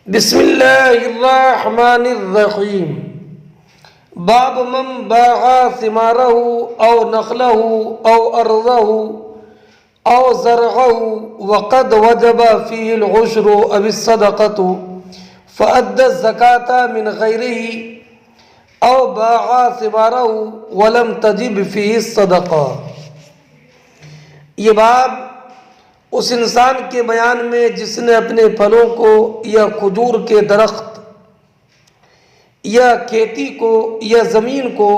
بسم اللہ الرحمن الرحیم باب من باع ثمارہ او نخلہ او ارضہ او زرعہ وقد وجب فیہ العشر او الصدقۃ فأدى الزکاة من غیرہ او باع ثمارہ ولم تجب فیہ الصدقہ۔ یہ باب اس انسان کے بیان میں جس نے اپنے پھلوں کو یا کھجور کے درخت یا کھیتی کو یا زمین کو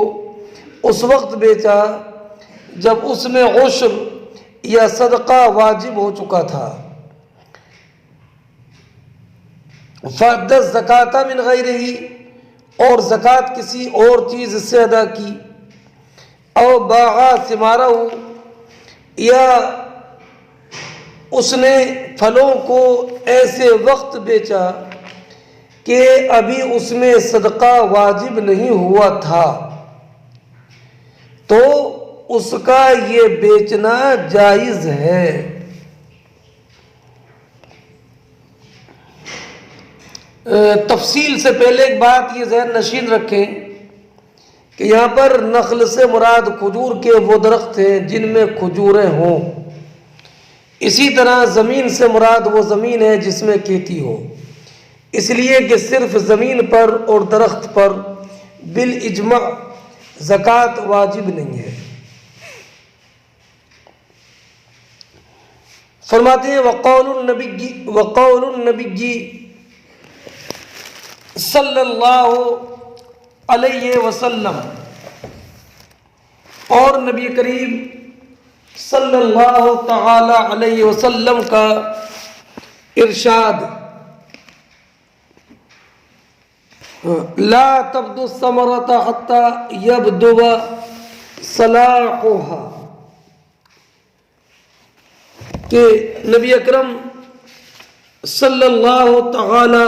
اس وقت بیچا جب اس میں عشر یا صدقہ واجب ہو چکا تھا۔ فَأَدَّى الزَّكَاةَ مِنْ غَيْرِهِ، اور زکوٰۃ کسی اور چیز سے ادا کی، او باع ثمارہ، یا اس نے پھلوں کو ایسے وقت بیچا کہ ابھی اس میں صدقہ واجب نہیں ہوا تھا، تو اس کا یہ بیچنا جائز ہے۔ تفصیل سے پہلے ایک بات یہ ذہن نشین رکھیں کہ یہاں پر نخل سے مراد کھجور کے وہ درخت ہیں جن میں کھجوریں ہوں، اسی طرح زمین سے مراد وہ زمین ہے جس میں کھیتی ہو، اس لیے کہ صرف زمین پر اور درخت پر بالاجماع زکوٰۃ واجب نہیں ہے۔ فرماتے ہیں وقول النبی صلی اللہ علیہ وسلم، اور نبی کریم صلی اللہ تعالی علیہ وسلم کا ارشاد، لا تبدو الثمرة حتى يبدو صلاحها، کہ نبی اکرم صلی اللہ تعالی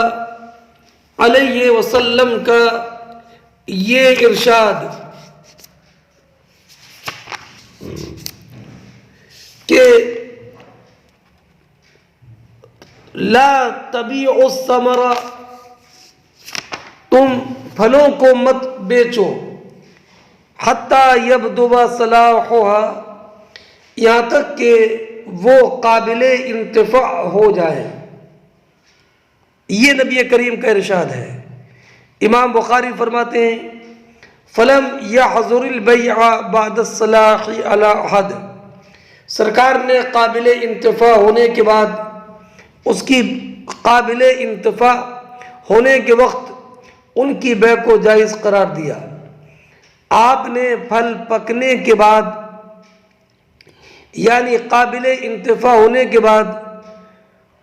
علیہ وسلم کا یہ ارشاد کہ لا تبیع الثمرہ، تم پھلوں کو مت بیچو، حتی یبدو صلاحھا، یہاں تک کہ وہ قابل انتفاع ہو جائے۔ یہ نبی کریم کا ارشاد ہے۔ امام بخاری فرماتے ہیں فلم یحظر البیع بعد الصلاح علی احد، سرکار نے قابل انتفاع ہونے کے بعد، اس کی قابل انتفاع ہونے کے وقت ان کی بیع کو جائز قرار دیا۔ آپ نے پھل پکنے کے بعد یعنی قابل انتفاع ہونے کے بعد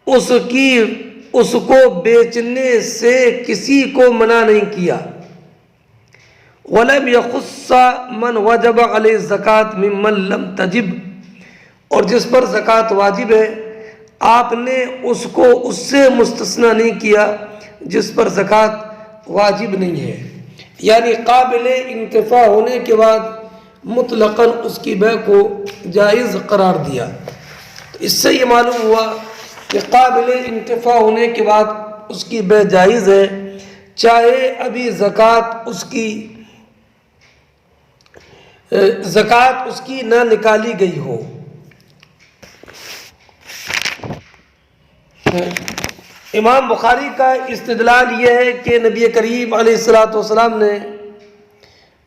اس کو بیچنے سے کسی کو منع نہیں کیا۔ وَلَمْ يَخُصَّ مَنْ وَجَبَ عَلَيْهِ الزَّكَاةُ مِمَّنْ لَمْ تَجِبْ، اور جس پر زکوٰۃ واجب ہے آپ نے اس کو اس سے مستثنی نہیں کیا جس پر زکوٰۃ واجب نہیں ہے، یعنی قابل انتفاع ہونے کے بعد مطلقاً اس کی بیع کو جائز قرار دیا۔ تو اس سے یہ معلوم ہوا کہ قابل انتفاع ہونے کے بعد اس کی بیع جائز ہے، چاہے ابھی زکوٰۃ اس کی نہ نکالی گئی ہو۔ امام بخاری کا استدلال یہ ہے کہ نبی کریم علیہ السلام نے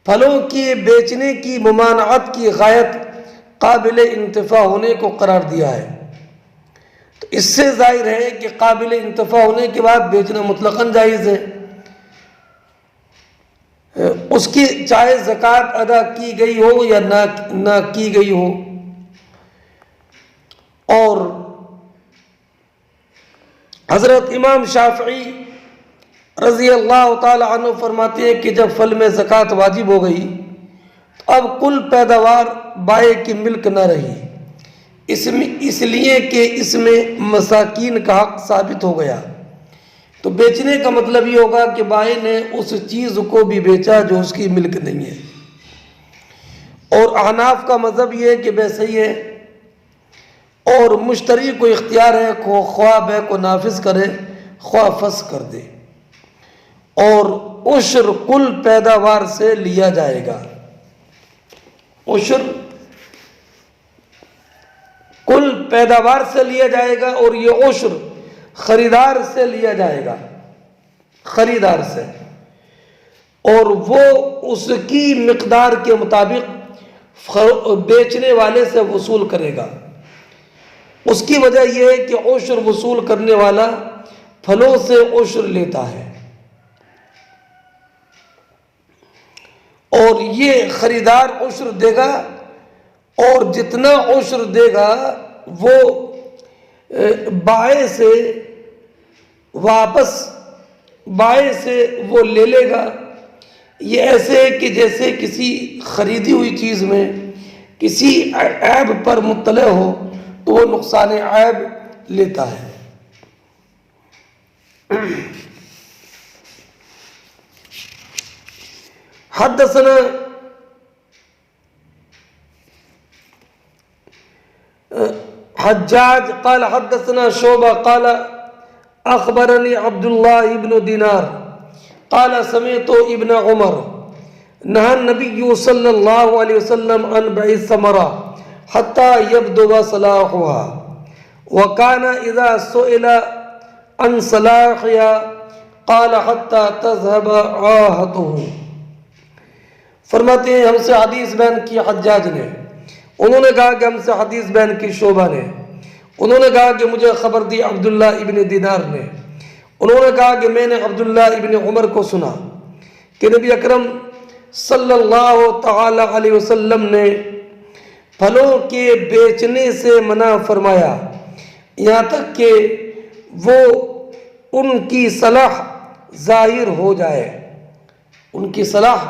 پھلوں کی بیچنے کی ممانعت کی غایت قابل انتفاع ہونے کو قرار دیا ہے، تو اس سے ظاہر ہے کہ قابل انتفاع ہونے کے بعد بیچنا مطلقاً جائز ہے، اس کی چاہے زکوٰۃ ادا کی گئی ہو یا نہ کی گئی ہو۔ اور حضرت امام شافعی رضی اللہ تعالی عنہ فرماتے ہیں کہ جب پھل میں زکوٰۃ واجب ہو گئی تو اب کل پیداوار بائع کی ملک نہ رہی، اس لیے کہ اس میں مساکین کا حق ثابت ہو گیا، تو بیچنے کا مطلب یہ ہوگا کہ بائع نے اس چیز کو بھی بیچا جو اس کی ملک نہیں ہے۔ اور احناف کا مذہب یہ ہے کہ بیع صحیح ہے اور مشتری کو اختیار ہے خواہ بیع کو نافذ کرے خواہ فسخ کر دے، اور عشر کل پیداوار سے لیا جائے گا، عشر کل پیداوار سے لیا جائے گا، اور یہ عشر خریدار سے لیا جائے گا، خریدار سے، اور وہ اس کی مقدار کے مطابق بیچنے والے سے وصول کرے گا۔ اس کی وجہ یہ ہے کہ عشر وصول کرنے والا پھلوں سے عشر لیتا ہے، اور یہ خریدار عشر دے گا، اور جتنا عشر دے گا وہ بائع سے واپس، بائع سے وہ لے لے گا۔ یہ ایسے ہے کہ جیسے کسی خریدی ہوئی چیز میں کسی عیب پر مطلع ہو تو وہ نقصان عیب لیتا ہے۔ حدثنا حجاج قال حدثنا شعبہ قال اخبرني عبد الله بن دينار قال سمعت ابن عمر نهى النبي صلى الله عليه وسلم عن بيع الثمرة حتى يبدو صلاحها، وكان إذا سئل عن صلاحها قال حتى تذهب عاهته۔ فرماتے ہیں ہم سے حدیث بیان کی حجاج نے، انہوں نے کہا کہ ہم سے حدیث بیان کی شعبہ نے، انہوں نے کہا کہ مجھے خبر دی عبداللہ ابن دینار نے، انہوں نے کہا کہ میں نے عبداللہ ابن عمر کو سنا کہ نبی اکرم صلی اللہ تعالی علیہ وسلم نے پھلوں کے بیچنے سے منع فرمایا، یہاں تک کہ وہ ان کی صلاح ظاہر ہو جائے، ان کی صلاح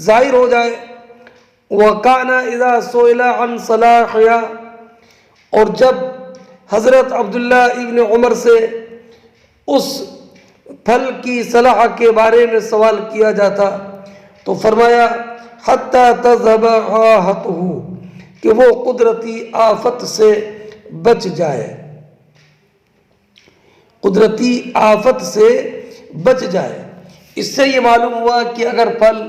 ظاہر ہو جائے۔ وَكَانَ إِذَا سُئِلَ عَنْ صَلَاحِهَا، اور جب حضرت عبداللہ ابن عمر سے اس پھل کی صلاح کے بارے میں سوال کیا جاتا تو فرمایا حَتَّى تَذْهَبَ عَاهَتُهُ، کہ وہ قدرتی آفت سے بچ جائے، قدرتی آفت سے بچ جائے۔ اس سے یہ معلوم ہوا کہ اگر پھل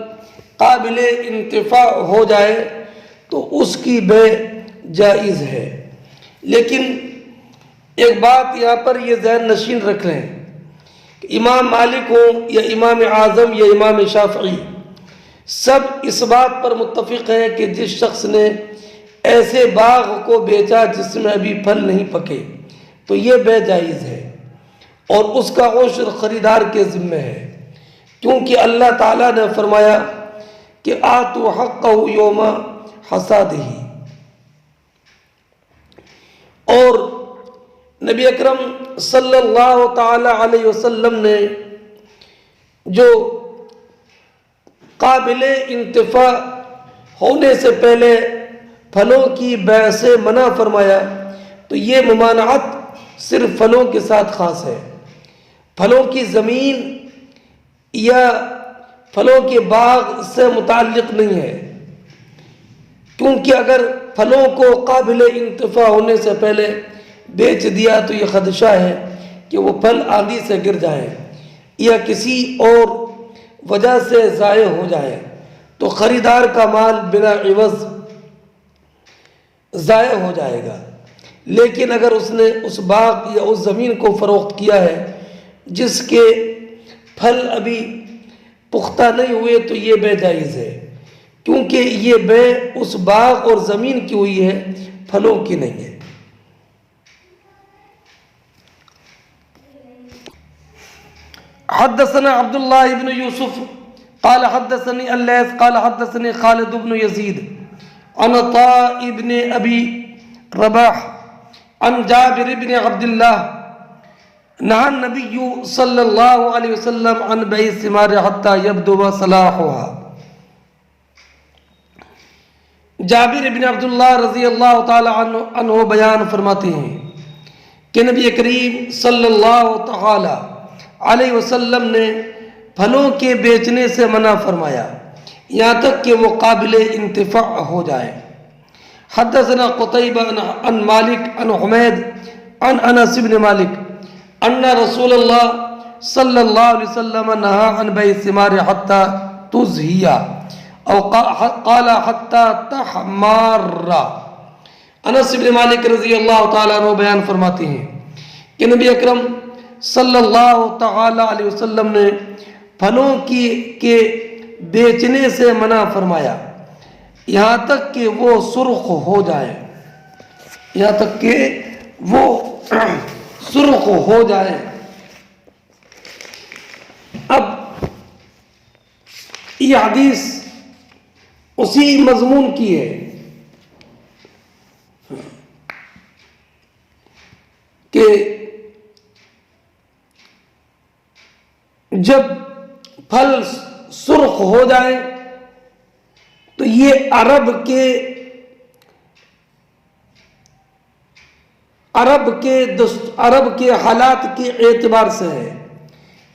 قابل انتفاع ہو جائے تو اس کی بے جائز ہے۔ لیکن ایک بات یہاں پر یہ ذہن نشین رکھ لیں کہ امام مالک ہوں یا امام اعظم یا امام شافعی، سب اس بات پر متفق ہیں کہ جس شخص نے ایسے باغ کو بیچا جس میں ابھی پھل نہیں پکے تو یہ بے جائز ہے، اور اس کا عشر خریدار کے ذمہ ہے، کیونکہ اللہ تعالیٰ نے فرمایا کہ آتوا حقہ یوم حصادہ، اور نبی اکرم صلی اللہ تعالی علیہ وسلم نے جو قابل انتفاع ہونے سے پہلے پھلوں کی بیع سے منع فرمایا تو یہ ممانعت صرف پھلوں کے ساتھ خاص ہے، پھلوں کی زمین یا پھلوں کے باغ سے متعلق نہیں ہے، کیونکہ اگر پھلوں کو قابل انتفاع ہونے سے پہلے بیچ دیا تو یہ خدشہ ہے کہ وہ پھل آندھی سے گر جائیں یا کسی اور وجہ سے ضائع ہو جائیں تو خریدار کا مال بلا عوض ضائع ہو جائے گا۔ لیکن اگر اس نے اس باغ یا اس زمین کو فروخت کیا ہے جس کے پھل ابھی پختہ نہیں ہوئے تو یہ بے جائز ہے، کیونکہ یہ بے اس باغ اور زمین کی ہوئی ہے، پھلوں کی نہیں ہے۔ حدثنا عبداللہ ابن یوسف قال حدثني الليث قال حدثني خالد بن يزيد عن عطاء بن ابي رباح عن جابر بن عبد الله نهى النبي صلى الله عليه وسلم عن بيع الثمار حتى يبدو صلاحها۔ جابر بن عبداللہ رضی اللہ تعالی عنہ بیان فرماتے ہیں کہ نبی کریم صلی اللہ تعالی علیہ وسلم نے پھلوں کے بیچنے سے منع فرمایا یہاں تک کہ وہ قابل انتفاع ہو جائے۔ حدثنا قتیبہ عن مالک عن حمید عن انس بن مالک ان رسول اللہ صلی اللہ علیہ وسلم نہا عن بیع الثمار حتی تزہی او قال حتی تحمار۔ انس بن مالک رضی اللہ تعالیٰ عنہ بیان فرماتے ہیں کہ نبی اکرم صلی اللہ تعالیٰ علیہ وسلم نے پھلوں کے بیچنے سے منع فرمایا یہاں تک کہ وہ سرخ ہو جائے، یہاں تک کہ وہ سرخ ہو جائے۔ اب یہ حدیث اسی مضمون کی ہے کہ جب پھل سرخ ہو جائے تو یہ عرب کے حالات کے اعتبار سے ہے،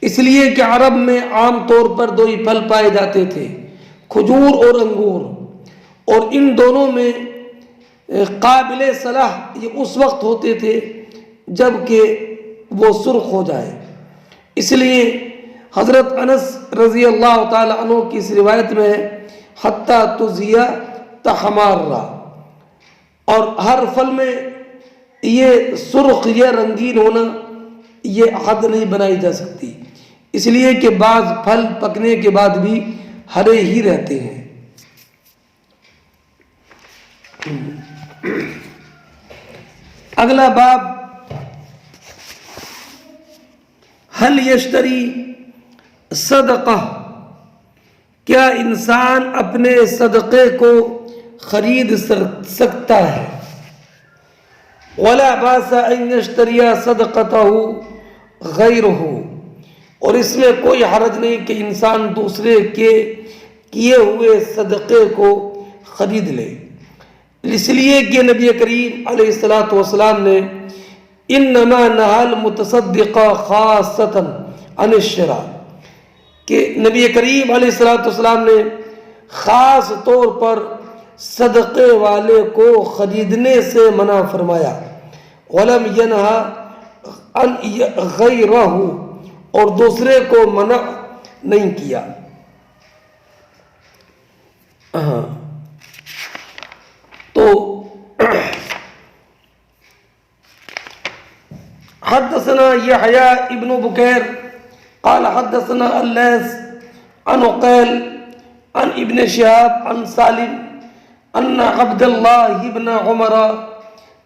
اس لیے کہ عرب میں عام طور پر دو ہی پھل پائے جاتے تھے، کھجور اور انگور، اور ان دونوں میں قابل صلاح یہ اس وقت ہوتے تھے جب کہ وہ سرخ ہو جائے۔ اس لیے حضرت انس رضی اللہ تعالی عنہ کی اس روایت میں حتی تزہی تحمار، اور ہر پھل میں یہ سرخ یا رنگین ہونا یہ حد نہیں بنائی جا سکتی، اس لیے کہ بعض پھل پکنے کے بعد بھی ہرے ہی رہتے ہیں۔ اگلا باب، هل یشتری صدقہ، کیا انسان اپنے صدقے کو خرید سکتا ہے؟ ولا باس ان یشتری صدقتہ غیرہ، اور اس میں کوئی حرج نہیں کہ انسان دوسرے کے کیے ہوئے صدقے کو خرید لے، اس لیے کہ نبی کریم علیہ الصلوۃ والسلام نے انما نہى المتصدق خاصۃ عن الشراء، کہ نبی کریم علیہ الصلوۃ والسلام نے خاص طور پر صدقے والے کو خریدنے سے منع فرمایا، ولم ينهى عن غیرہ، اور دوسرے کو منع نہیں کیا۔ تو حدثنا یحییٰ ابن بکیر قال حدثنا اللیث عن عقیل عن ابن شہاب عن سالم ان عبد اللہ بن عمر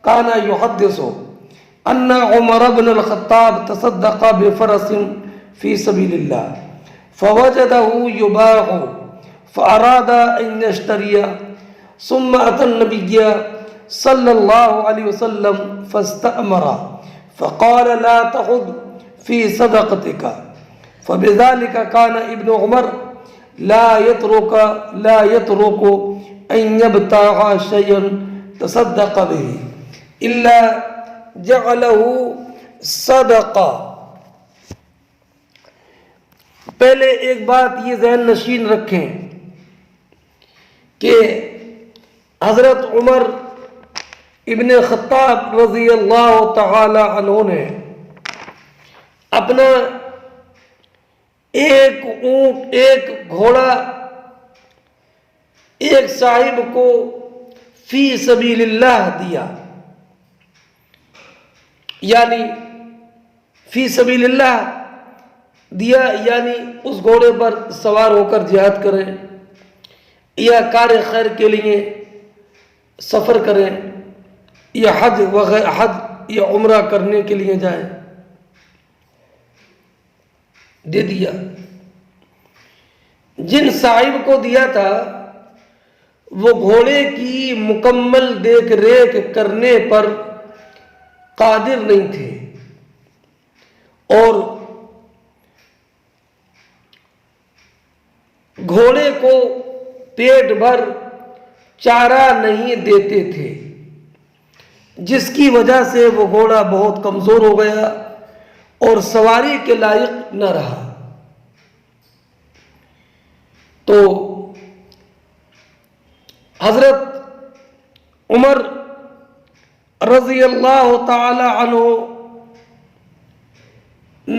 كان يحدث ان عمر بن الخطاب تصدق بفرس في سبيل الله فوجده يباع فأراد أن يشتريه ثم أتى النبي صلى الله عليه وسلم فاستأمره فقال لا تخذ في صدقتك، فبذلك كان ابن عمر لا يترك أن يبتاع شيئا تصدق به إلا جعله صدقہ۔ پہلے ایک بات یہ ذہن نشین رکھیں کہ حضرت عمر ابن خطاب رضی اللہ تعالی عنہ نے اپنا ایک اونٹ، ایک گھوڑا ایک صاحب کو فی سبیل اللہ دیا، یعنی فی سبیل اللہ دیا یعنی اس گھوڑے پر سوار ہو کر جہاد کریں یا کار خیر کے لیے سفر کریں یا حج یا عمرہ کرنے کے لیے جائیں، دے دیا۔ جن صاحب کو دیا تھا وہ گھوڑے کی مکمل دیکھ ریکھ کرنے پر قادر نہیں تھے اور گھوڑے کو پیٹ بھر چارہ نہیں دیتے تھے، جس کی وجہ سے وہ گھوڑا بہت کمزور ہو گیا اور سواری کے لائق نہ رہا۔ تو حضرت عمر رضی اللہ تعالی عنہ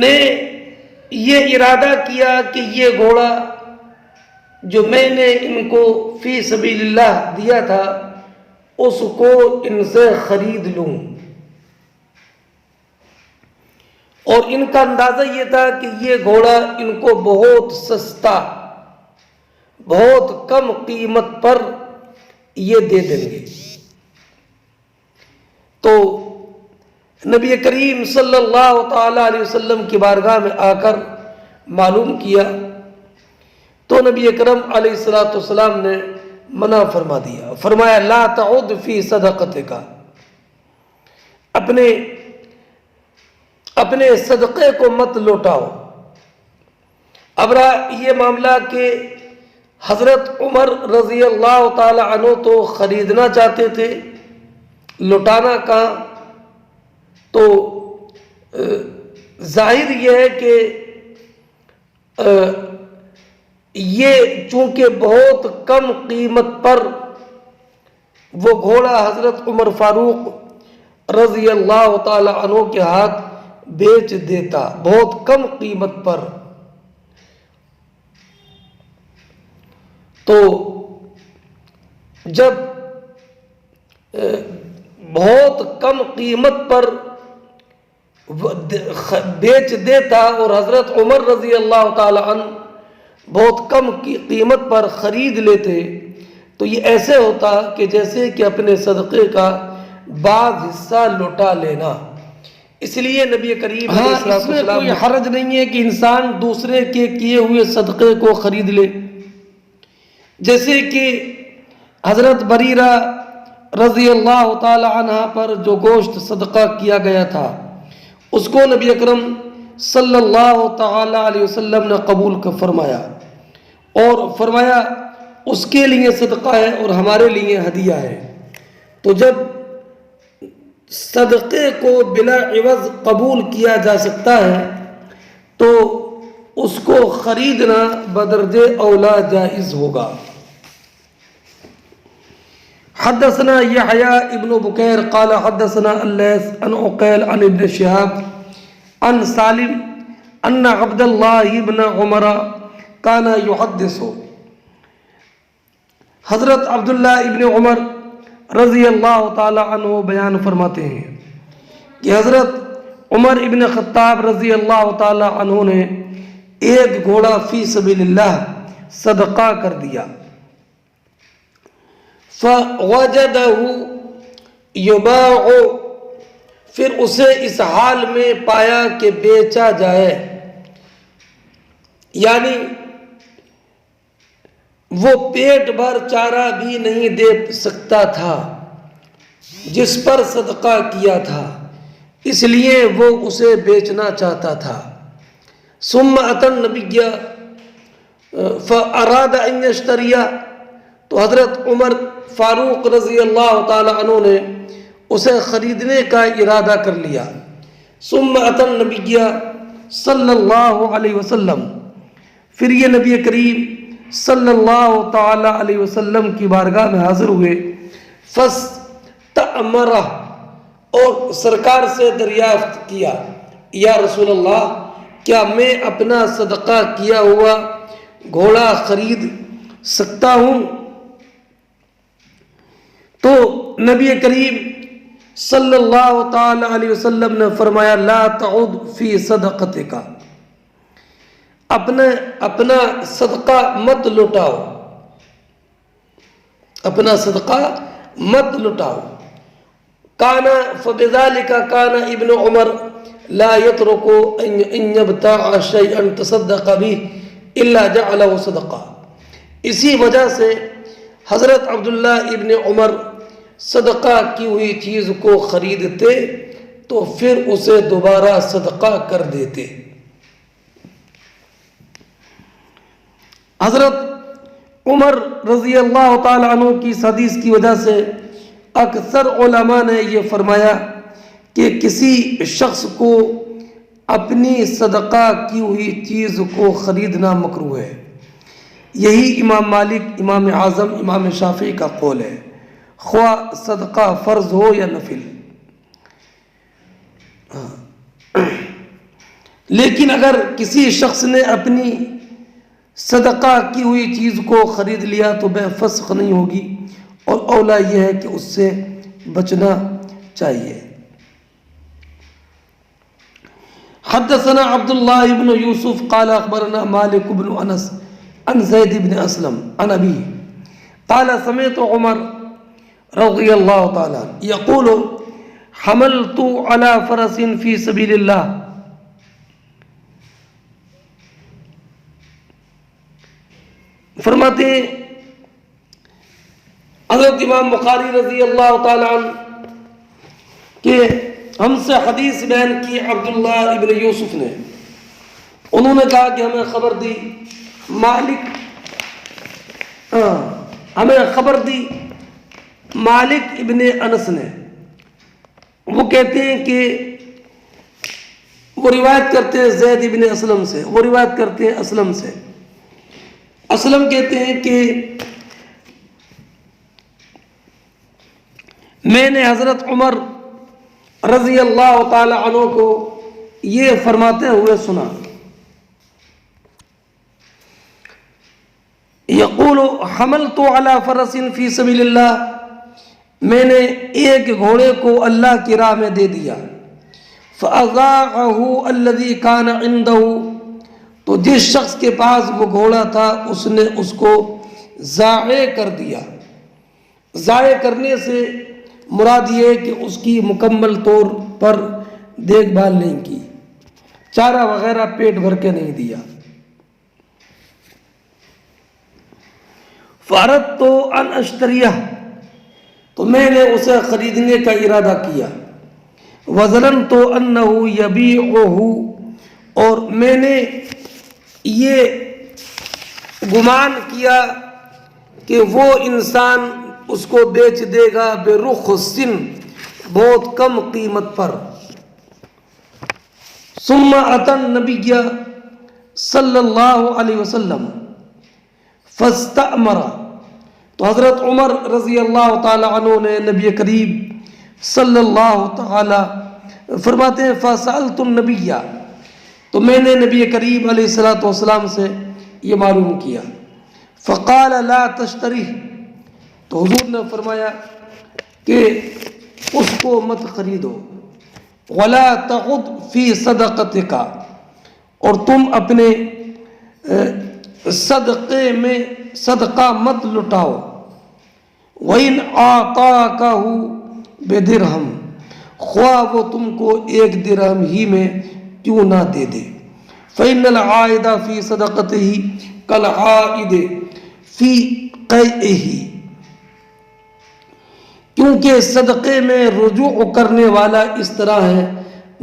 نے یہ ارادہ کیا کہ یہ گھوڑا جو میں نے ان کو فی سبیل اللہ دیا تھا اس کو ان سے خرید لوں، اور ان کا اندازہ یہ تھا کہ یہ گھوڑا ان کو بہت سستا، بہت کم قیمت پر یہ دے دیں گے۔ تو نبی کریم صلی اللہ تعالی علیہ وسلم کی بارگاہ میں آ کر معلوم کیا تو نبی اکرم علیہ الصلوۃ والسلام نے منع فرما دیا، فرمایا لا تعد فی صدقتک، اپنے صدقے کو مت لوٹاؤ۔ اب رہا یہ معاملہ کہ حضرت عمر رضی اللہ تعالی عنہ تو خریدنا چاہتے تھے، لوٹانا کہاں؟ تو ظاہر یہ ہے کہ یہ چونکہ بہت کم قیمت پر وہ گھوڑا حضرت عمر فاروق رضی اللہ تعالی عنہ کے ہاتھ بیچ دیتا، بہت کم قیمت پر۔ تو جب بہت کم قیمت پر بیچ دیتا اور حضرت عمر رضی اللہ تعالی عنہ بہت کم کی قیمت پر خرید لیتے تو یہ ایسے ہوتا کہ جیسے کہ اپنے صدقے کا بعض حصہ لوٹا لینا۔ اس لیے نبی کریم اس میں کوئی حرج نہیں ہے کہ انسان دوسرے کے کیے ہوئے صدقے کو خرید لے، جیسے کہ حضرت بریرہ رضی اللہ تعالی عنہ پر جو گوشت صدقہ کیا گیا تھا اس کو نبی اکرم صلی اللہ تعالی علیہ وسلم نے قبول فرمایا اور فرمایا اس کے لیے صدقہ ہے اور ہمارے لیے ہدیہ ہے۔ تو جب صدقے کو بلا عوض قبول کیا جا سکتا ہے تو اس کو خریدنا بدرجہ اولا جائز ہوگا۔ حدثنا یحییٰ ابن بکیر قال حدثنا اللیث عن عقیل عن ابن شہاب عن سالم ان عبد اللہ ابن عمر کان یحدث، حضرت عبداللہ ابن عمر رضی اللہ تعالی عنہ بیان فرماتے ہیں کہ حضرت عمر ابن خطاب رضی اللہ تعالی عنہ نے ایک گھوڑا فی سبیل اللہ صدقہ کر دیا، فَوَجَدَهُ يُبَاعُ، پھر اسے اس حال میں پایا کہ بیچا جائے، یعنی وہ پیٹ بھر چارہ بھی نہیں دے سکتا تھا جس پر صدقہ کیا تھا، اس لیے وہ اسے بیچنا چاہتا تھا۔ ثم أتى النبي فأراد أن يشتري، تو حضرت عمر فاروق رضی اللہ تعالی عنہ نے اسے خریدنے کا ارادہ کر لیا۔ ثم أتى النبي صلی اللہ علیہ وسلم، پھر یہ نبی کریم صلی اللہ تعالی علیہ وسلم کی بارگاہ میں حاضر ہوئے، فاستأمرہ، اور سرکار سے دریافت کیا، یا رسول اللہ کیا میں اپنا صدقہ کیا ہوا گھوڑا خرید سکتا ہوں؟ تو نبی کریم صلی اللہ تعالی علیہ وسلم نے فرمایا لا تعد فی صدقتک، اپنا صدقہ مت لٹاؤ، اپنا صدقہ مت لٹاؤ۔ کانا فبذالک کانا ابن عمر لا يترك ان يبتاع شيئا تصدق به الا جعله صدقہ، اسی وجہ سے حضرت عبداللہ ابن عمر صدقہ کی ہوئی چیز کو خریدتے تو پھر اسے دوبارہ صدقہ کر دیتے۔ حضرت عمر رضی اللہ تعالی عنہ کی اس حدیث کی وجہ سے اکثر علماء نے یہ فرمایا کہ کسی شخص کو اپنی صدقہ کی ہوئی چیز کو خریدنا مکروہ ہے۔ یہی امام مالک، امام اعظم، امام شافعی کا قول ہے، خواہ صدقہ فرض ہو یا نفل۔ لیکن اگر کسی شخص نے اپنی صدقہ کی ہوئی چیز کو خرید لیا تو بے فسخ نہیں ہوگی، اور اولا یہ ہے کہ اس سے بچنا چاہیے۔ حدثنا عبد الله بن يوسف قال اخبرنا مالك بن انس عن زيد بن اسلم عن ابيه قال سمعت عمر رضي الله تعالى عنه يقول حملت على فرس في سبيل الله فرماتے ہیں حضرت امام بخاری رضی اللہ تعالی عنہ کہ ہم سے حدیث بیان کی عبداللہ ابن یوسف نے، انہوں نے کہا کہ ہمیں خبر دی مالک ابن انس نے۔ وہ کہتے ہیں کہ وہ روایت کرتے ہیں زید ابن اسلم سے، وہ روایت کرتے ہیں اسلم سے۔ اسلم کہتے ہیں کہ میں نے حضرت عمر رضی اللہ تعالی عنہ کو یہ فرماتے ہوئے سنا، یقول حملت علی فرس فی سبیل اللہ، میں نے ایک گھوڑے کو اللہ کی راہ میں دے دیا، فاضاعه الذی کان عنده، تو جس شخص کے پاس وہ گھوڑا تھا اس نے اس کو ضائع کر دیا۔ ضائع کرنے سے مراد یہ کہ اس کی مکمل طور پر دیکھ بھال نہیں کی، چارہ وغیرہ پیٹ بھر کے نہیں دیا۔ فَأَرَدْتُ أَنْ أَشْتَرِيَهُ، تو میں نے اسے خریدنے کا ارادہ کیا۔ وَظَنَنْتُ أَنَّهُ يَبِيعُهُ، اور میں نے یہ گمان کیا کہ وہ انسان اس کو بیچ دے گا برخص، بہت کم قیمت پر۔ ثم اتى النبي صلی اللہ علیہ وسلم فاستأمر، تو حضرت عمر رضی اللہ تعالی عنہ نے نبی کریم صلی اللہ تعالی فرماتے ہیں فسألت النبی، تو میں نے نبی کریم علیہ الصلوۃ والسلام سے یہ معلوم کیا۔ فقال لا تشتریہ، تو حضور نے فرمایا کہ اس کو مت خریدو۔ ولا تغد فی صدقتک، اور تم اپنے صدقے میں صدقہ مت لٹاؤ۔ وَإِنْ أَعْطَاكَهُ بِدِرْهَمٍ، خواہ وہ تم کو ایک درہم ہی میں کیوں نہ دے دے۔ فَإِنَّ الْعَائِدَ فِي صَدَقَتِهِ كَالْعَائِدِ فِي قَيْئِهِ، کیونکہ صدقے میں رجوع کرنے والا اس طرح ہے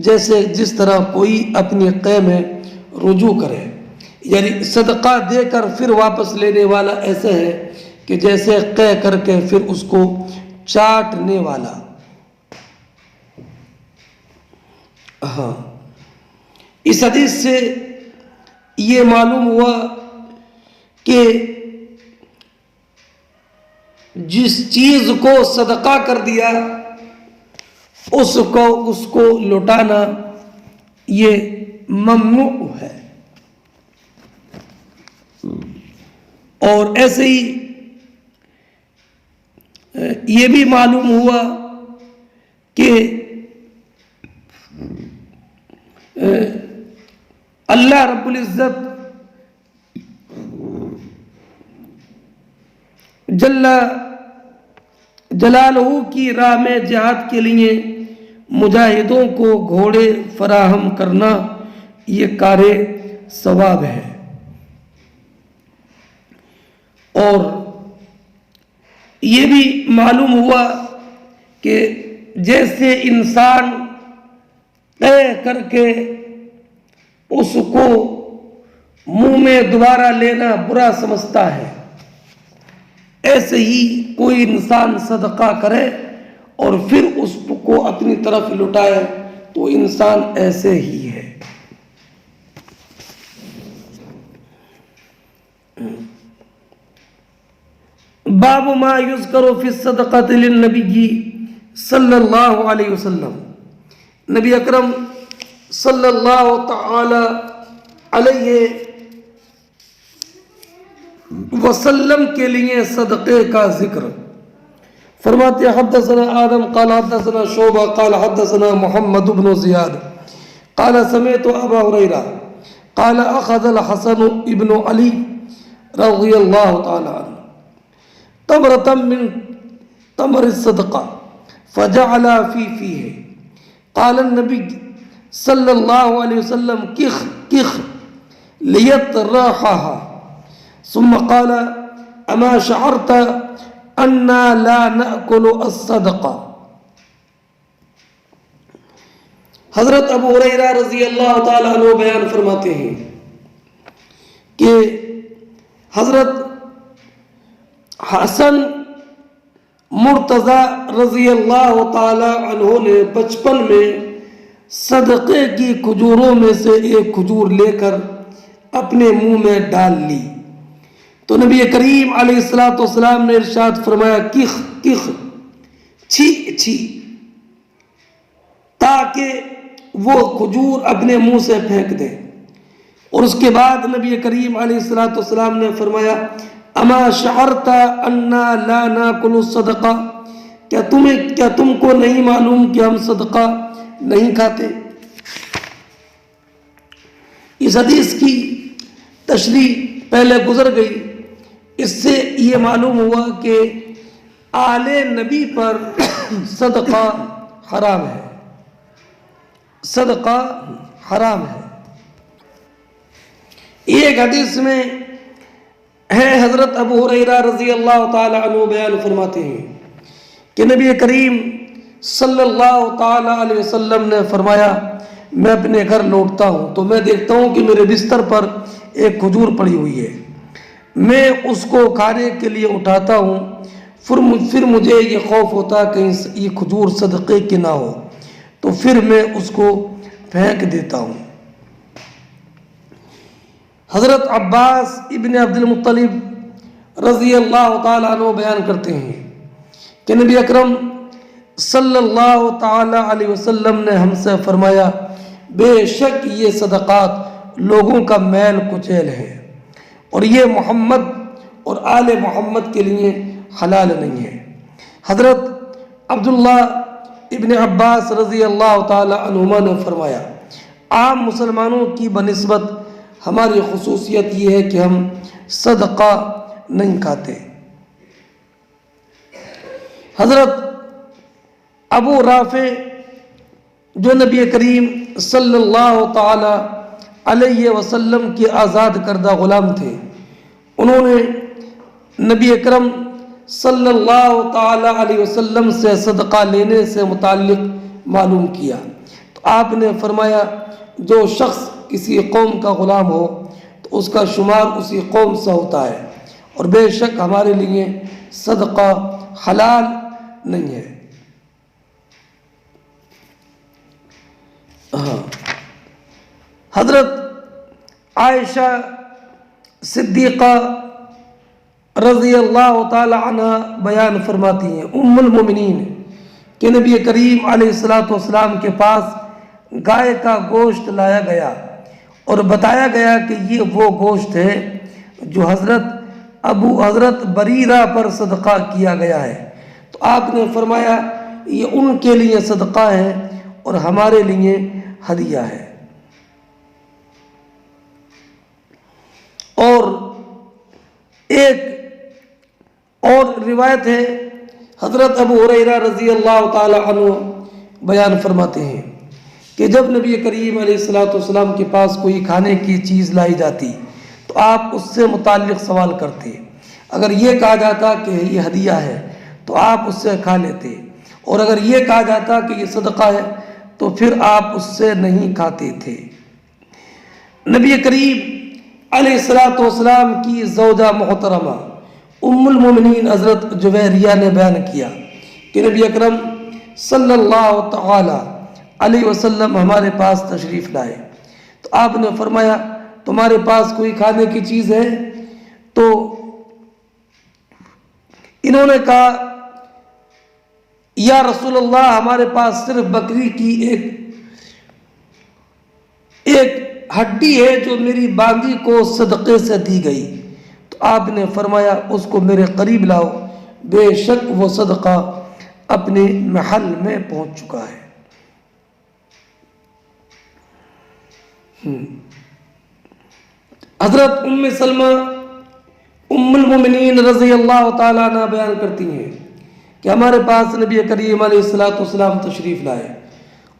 جیسے جس طرح کوئی اپنی قے میں رجوع کرے، یعنی صدقہ دے کر پھر واپس لینے والا ایسا ہے کہ جیسے قے کر کے پھر اس کو چاٹنے والا۔ ہاں، اس حدیث سے یہ معلوم ہوا کہ جس چیز کو صدقہ کر دیا اس کو لوٹانا یہ ممنوع ہے۔ اور ایسے ہی یہ بھی معلوم ہوا کہ اللہ رب العزت جل جلالہ کی راہ میں جہاد کے لیے مجاہدوں کو گھوڑے فراہم کرنا یہ کار ثواب ہے۔ اور یہ بھی معلوم ہوا کہ جیسے انسان طے کر کے اس کو منہ میں دوبارہ لینا برا سمجھتا ہے، ایسے ہی کوئی انسان صدقہ کرے اور پھر اس کو اپنی طرف لٹائے تو انسان ایسے ہی ہے۔ باب ما یذکر فی الصدقۃ للنبی صلی اللہ علیہ وسلم، نبی اکرم صلی اللہ تعالی علیہ وسلم کے لیے صدقے کا ذکر۔ فرماتے ہیں حدثنا آدم قال حدثنا شعبہ قال حدثنا محمد بن زیاد قال سمعت ابا ہریرہ قال اخذ الحسن ابن علی رضی اللہ تعالی عنہ تمرة من تمر الصدقہ فجعل في فيه قال النبي صلی اللہ علیہ وسلم کخ کخ لیطرحها ثم قال اما شعرت انا لا نأکل الصدقہ۔ حضرت ابو ہریرہ رضی اللہ تعالیٰ عنہ بیان فرماتے ہیں کہ حضرت حسن مرتضی رضی اللہ تعالیٰ عنہ نے بچپن میں صدقے کی کھجوروں میں سے ایک کھجور لے کر اپنے منہ میں ڈال لی تو نبی کریم علیہ السلام نے ارشاد فرمایا کخ کخ چھی چھی، تاکہ وہ کھجور اپنے منہ سے پھینک دے۔ اور اس کے بعد نبی کریم علیہ السلام نے فرمایا اما شعرت انا لا ناکل الصدقہ، کیا تم کو نہیں معلوم کہ ہم صدقہ نہیں کھاتے؟ اس حدیث کی تشریح پہلے گزر گئی۔ اس سے یہ معلوم ہوا کہ آل نبی پر صدقہ حرام ہے، صدقہ حرام ہے۔ ایک حدیث میں ہے حضرت ابو ہریرہ رضی اللہ تعالی عنہ بیان فرماتے ہیں کہ نبی کریم صلی اللہ تعالی علیہ وسلم نے فرمایا میں اپنے گھر لوٹتا ہوں تو میں دیکھتا ہوں کہ میرے بستر پر ایک کھجور پڑی ہوئی ہے، میں اس کو کھانے کے لیے اٹھاتا ہوں، پھر مجھے یہ خوف ہوتا کہ یہ کھجور صدقے کی نہ ہو تو پھر میں اس کو پھینک دیتا ہوں۔ حضرت عباس ابن عبد المطلب رضی اللہ تعالیٰ عنہ بیان کرتے ہیں کہ نبی اکرم صلی اللہ تعالی علیہ وسلم نے ہم سے فرمایا بے شک یہ صدقات لوگوں کا میل کچیل ہے اور یہ محمد اور آل محمد کے لیے حلال نہیں ہے۔ حضرت عبداللہ ابن عباس رضی اللہ تعالی عنہما نے فرمایا عام مسلمانوں کی بنسبت ہماری خصوصیت یہ ہے کہ ہم صدقہ نہیں کھاتے۔ حضرت ابو رافع جو نبی کریم صلی اللہ تعالی علیہ وسلم کے آزاد کردہ غلام تھے، انہوں نے نبی اکرم صلی اللہ تعالی علیہ وسلم سے صدقہ لینے سے متعلق معلوم کیا تو آپ نے فرمایا جو شخص کسی قوم کا غلام ہو تو اس کا شمار اسی قوم سے ہوتا ہے اور بے شک ہمارے لیے صدقہ حلال نہیں ہے۔ حضرت عائشہ صدیقہ رضی اللہ تعالی عنہ بیان فرماتی ہیں ام المومنین کہ نبی کریم علیہ السلام کے پاس گائے کا گوشت لایا گیا اور بتایا گیا کہ یہ وہ گوشت ہے جو حضرت بریرہ پر صدقہ کیا گیا ہے تو آپ نے فرمایا یہ ان کے لیے صدقہ ہے اور ہمارے لیے ہدیہ ہے۔ اور ایک اور روایت ہے حضرت ابو ہریرہ رضی اللہ تعالی عنہ بیان فرماتے ہیں کہ جب نبی کریم علیہ السلام کے پاس کوئی کھانے کی چیز لائی جاتی تو آپ اس سے متعلق سوال کرتے، اگر یہ کہا جاتا کہ یہ ہدیہ ہے تو آپ اس سے کھا لیتے اور اگر یہ کہا جاتا کہ یہ صدقہ ہے تو پھر آپ اس سے نہیں کھاتے تھے۔ نبی کریم علیہ السلام کی زوجہ محترمہ ام المومنین حضرت جویریہ نے بیان کیا کہ نبی اکرم صلی اللہ تعالی علیہ وسلم ہمارے پاس تشریف لائے تو آپ نے فرمایا تمہارے پاس کوئی کھانے کی چیز ہے؟ تو انہوں نے کہا یا رسول اللہ ہمارے پاس صرف بکری کی ایک ایک ہڈی ہے جو میری باندھی کو صدقے سے دی گئی، تو آپ نے فرمایا اس کو میرے قریب لاؤ، بے شک وہ صدقہ اپنے محل میں پہنچ چکا ہے۔ حضرت ام سلمہ ام المومنین رضی اللہ تعالیٰ عنہ بیان کرتی ہیں کہ ہمارے پاس نبی کریم علیہ الصلوۃ والسلام تشریف لائے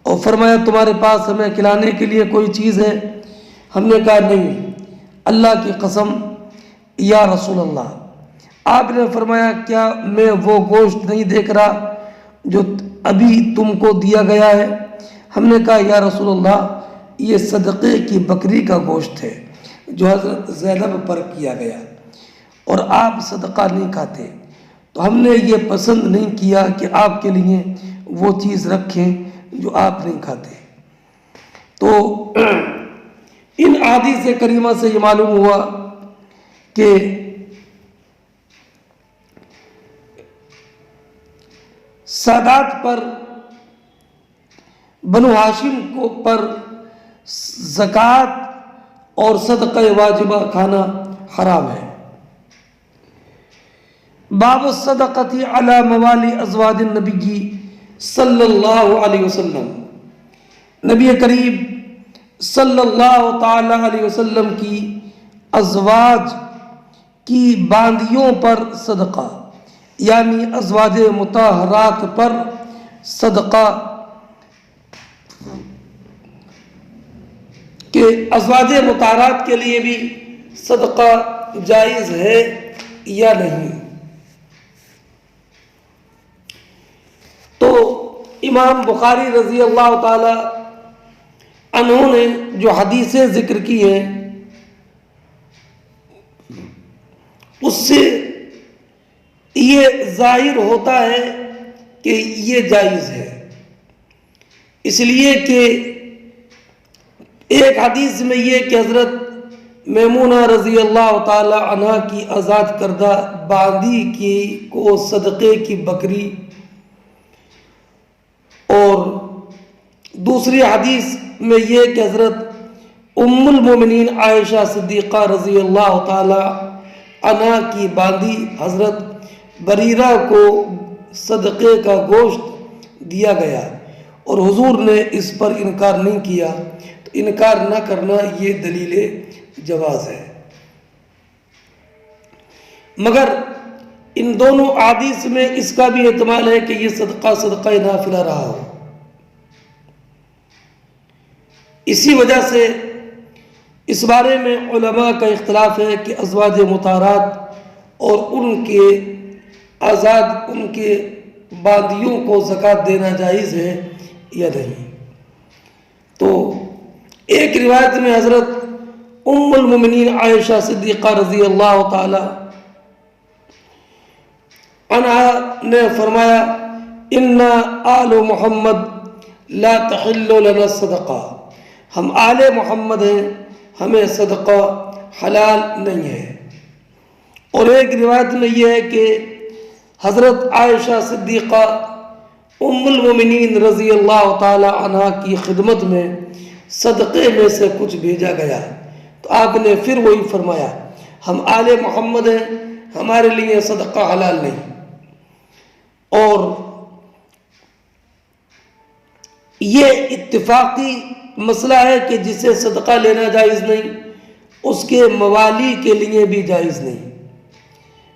اور فرمایا تمہارے پاس ہمیں کھلانے کے لیے کوئی چیز ہے؟ ہم نے کہا نہیں، اللہ کی قسم یا رسول اللہ۔ آپ نے فرمایا کیا میں وہ گوشت نہیں دیکھ رہا جو ابھی تم کو دیا گیا ہے؟ ہم نے کہا یا رسول اللہ یہ صدقے کی بکری کا گوشت ہے جو حضرت زینب پر کیا گیا، اور آپ صدقہ نہیں کھاتے، تو ہم نے یہ پسند نہیں کیا کہ آپ کے لیے وہ چیز رکھیں جو آپ نہیں کھاتے۔ تو ان احادیث کریمہ سے یہ معلوم ہوا کہ سادات پر، بنو ہاشم کو پر زکوٰۃ اور صدقہ واجبہ کھانا حرام ہے۔ باب الصدقۃ علی موالی ازواج النبی صلی اللہ علیہ وسلم، نبی کریم صلی اللہ تعالی علیہ وسلم کی ازواج کی باندیوں پر صدقہ، یعنی ازواج مطہرات پر صدقہ، کہ ازواج مطہرات کے لیے بھی صدقہ جائز ہے یا نہیں۔ تو امام بخاری رضی اللہ تعالی عنہ نے جو حدیثیں ذکر کی ہیں اس سے یہ ظاہر ہوتا ہے کہ یہ جائز ہے، اس لیے کہ ایک حدیث میں یہ کہ حضرت میمونہ رضی اللہ تعالی عنہ کی آزاد کردہ باندی کی کو صدقے کی بکری، اور دوسری حدیث میں یہ کہ حضرت ام المومنین عائشہ صدیقہ رضی اللہ تعالی عنہ کی باندی حضرت بریرہ کو صدقے کا گوشت دیا گیا، اور حضور نے اس پر انکار نہیں کیا، تو انکار نہ کرنا یہ دلیل جواز ہے۔ مگر ان دونوں احادیث میں اس کا بھی احتمال ہے کہ یہ صدقہ نافلہ رہا ہو، اسی وجہ سے اس بارے میں علماء کا اختلاف ہے کہ ازواج مطہرات اور ان کے آزاد ان کے باندیوں کو زکوٰۃ دینا جائز ہے یا نہیں۔ تو ایک روایت میں حضرت ام المومنین عائشہ صدیقہ رضی اللہ تعالی عنہا نے فرمایا ان آل محمد لا تحل لنا الصدقہ، ہم آل محمد ہیں، ہمیں صدقہ حلال نہیں ہے۔ اور ایک روایت میں یہ ہے کہ حضرت عائشہ صدیقہ ام المومنین رضی اللہ تعالی عنہ کی خدمت میں صدقے میں سے کچھ بھیجا گیا، تو آپ نے پھر وہی فرمایا ہم آل محمد ہیں، ہمارے لیے صدقہ حلال نہیں۔ اور یہ اتفاقی مسئلہ ہے کہ جسے صدقہ لینا جائز نہیں اس کے موالی کے لیے بھی جائز نہیں،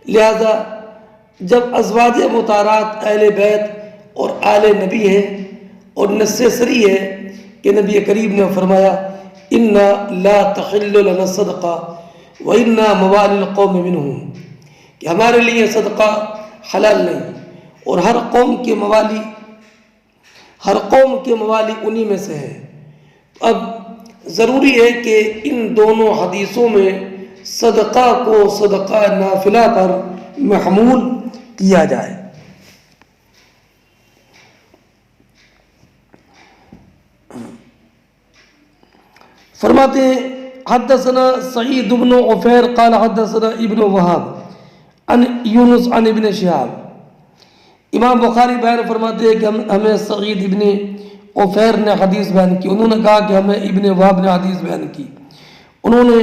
لہذا جب ازواج مطہرات اہل بیت اور آل نبی ہیں، اور نص صریح ہے کہ نبی کریم نے فرمایا انا لا تحل لنا الصدقہ وانا موالی القوم منہم، کہ ہمارے لیے صدقہ حلال نہیں، اور ہر قوم کے موالی انہی میں سے ہے۔ اب ضروری ہے کہ ان دونوں حدیثوں میں صدقہ کو صدقہ نافلہ پر محمول کیا جائے۔ فرماتے ہیں حدثنا سعید بن عفیر قال حدثنا ابن وہاب عن یونس عن ابن شہاب۔ امام بخاری بیان فرماتے ہیں کہ ہمیں سعید ابن عفیر نے حدیث بیان کی، انہوں نے کہا کہ ہمیں ابن وہب نے حدیث بیان کی، انہوں نے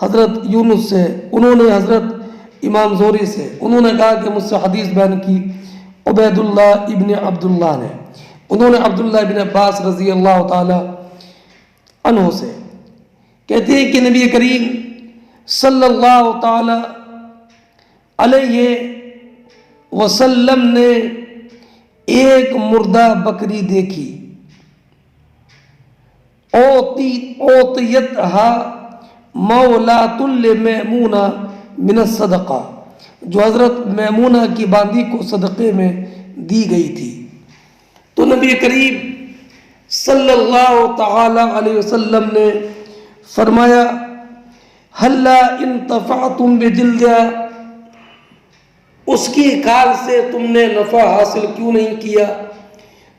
حضرت یونس سے، انہوں نے حضرت امام زہری سے، انہوں نے کہا کہ مجھ سے حدیث بیان کی عبید اللہ ابن عبداللہ نے، انہوں نے عبداللہ ابن عباس رضی اللہ تعالی عنہ سے، کہتے ہیں کہ نبی کریم صلی اللہ تعالی علیہ وسلم نے ایک مردہ بکری دیکھی، اوتیتھا مولات لمیمونہ من الصدقہ، جو حضرت میمونہ کی باندی کو صدقے میں دی گئی تھی۔ تو نبی کریم صلی اللہ تعالی علیہ وسلم نے فرمایا ہلا انتفعتم بجلدها، اس کی کھال سے تم نے نفع حاصل کیوں نہیں کیا؟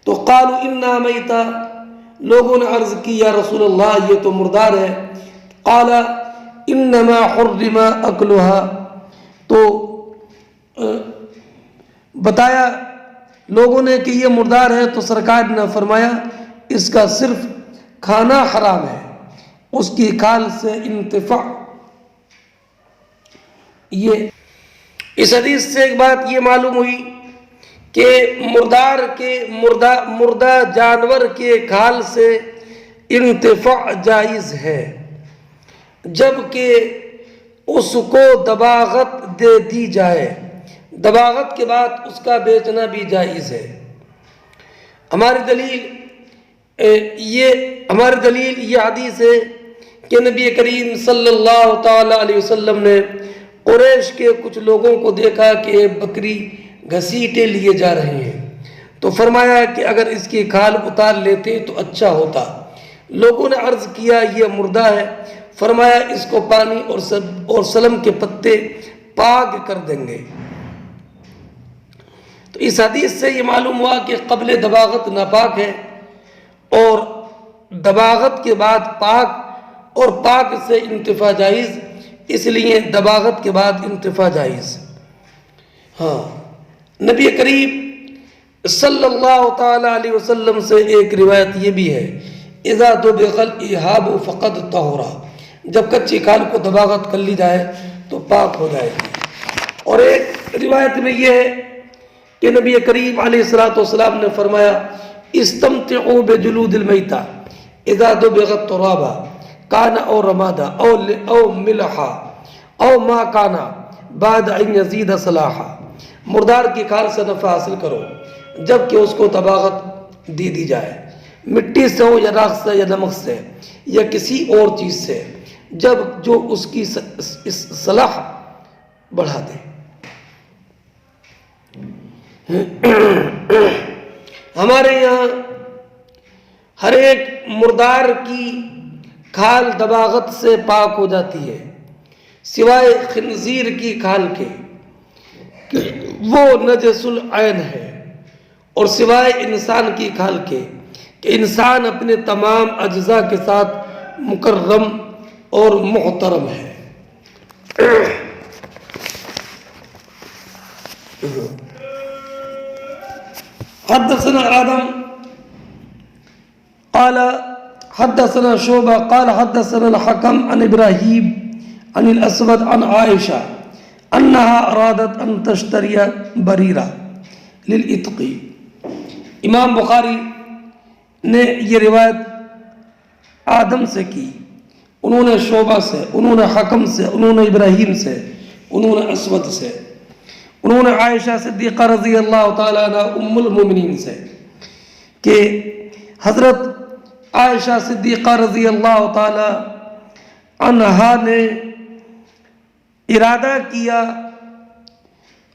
تو قالوا انا میتا، لوگوں نے عرض کی یا رسول اللہ یہ تو مردار ہے۔ قال انما حرم اکلها، تو بتایا لوگوں نے کہ یہ مردار ہے، تو سرکار نے فرمایا اس کا صرف کھانا حرام ہے، اس کی کھال سے انتفاع۔ یہ اس حدیث سے ایک بات یہ معلوم ہوئی کہ مردہ جانور کے کھال سے انتفاع جائز ہے، جبکہ اس کو دباغت دے دی جائے، دباغت کے بعد اس کا بیچنا بھی جائز ہے۔ ہماری دلیل یہ حدیث ہے کہ نبی کریم صلی اللہ تعالی علیہ وسلم نے قریش کے کچھ لوگوں کو دیکھا کہ بکری گھسیٹے لیے جا رہے ہیں، تو فرمایا کہ اگر اس کی کھال اتار لیتے تو اچھا ہوتا۔ لوگوں نے عرض کیا یہ مردہ ہے، فرمایا اس کو پانی اور سلم کے پتے پاک کر دیں گے۔ تو اس حدیث سے یہ معلوم ہوا کہ قبل دباغت ناپاک ہے، اور دباغت کے بعد پاک، اور پاک سے انتفاع جائز، اس لیے دباغت کے بعد انتفاع جائز۔ ہاں، نبی کریم صلی اللہ تعالی علیہ وسلم سے ایک روایت یہ بھی ہے اذا دبغ الاہاب فقد طہرا، جب کچی کھال کو دباغت کر لی جائے تو پاک ہو جائے گی۔ اور ایک روایت میں یہ ہے کہ نبی کریم علیہ السلام نے فرمایا استمتعوا بجلود المیتہ اذا دبغ الترابا کان او رمادا او ملحا او ما کانا بعد ان یزید صلاحا، مردار کی کھال سے نفع حاصل کرو جب کہ اس کو دباغت دی جائے، مٹی سے ہو یا راکھ سے یا نمک سے یا کسی اور چیز سے، جب جو اس کی صلاح بڑھا دے۔ ہمارے یہاں ہر ایک مردار کی کھال دباغت سے پاک ہو جاتی ہے، سوائے خنزیر کی کھال کے کہ وہ نجس العین ہے، اور سوائے انسان کی کھال کے کہ انسان اپنے تمام اجزاء کے ساتھ مکرم اور محترم ہے۔ حدثنا آدم قال حدثنا شعبہ قال حدثنا الحکم عن ابراہیم عن الاسود عن عائشہ انها ارادت ان تشتری بریرہ للعتق۔ امام بخاری نے یہ روایت آدم سے کی، انہوں نے شعبہ سے، انہوں نے حکم سے، انہوں نے ابراہیم سے، انہوں نے اسود سے، انہوں نے عائشہ صدیقہ رضی اللہ تعالیٰ عنہ ام المومنین سے کہ حضرت عائشہ صدیقہ رضی اللہ تعالیٰ عنہا نے ارادہ کیا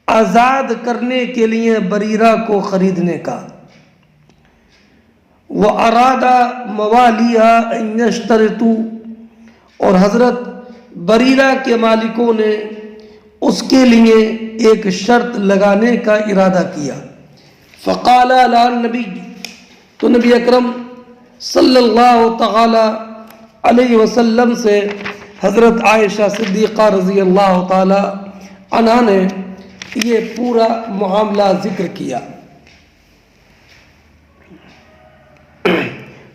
آزاد کرنے کے لیے بریرہ کو خریدنے کا، وَأَرَادَ مَوَالِيهَا أَن يَشْتَرِطُوا، اور حضرت بریرہ کے مالکوں نے اس کے لیے ایک شرط لگانے کا ارادہ کیا۔ فقال لها النبی، تو نبی اکرم صلی اللہ تعالی علیہ وسلم سے حضرت عائشہ صدیقہ رضی اللہ تعالی عنہا نے یہ پورا معاملہ ذکر کیا۔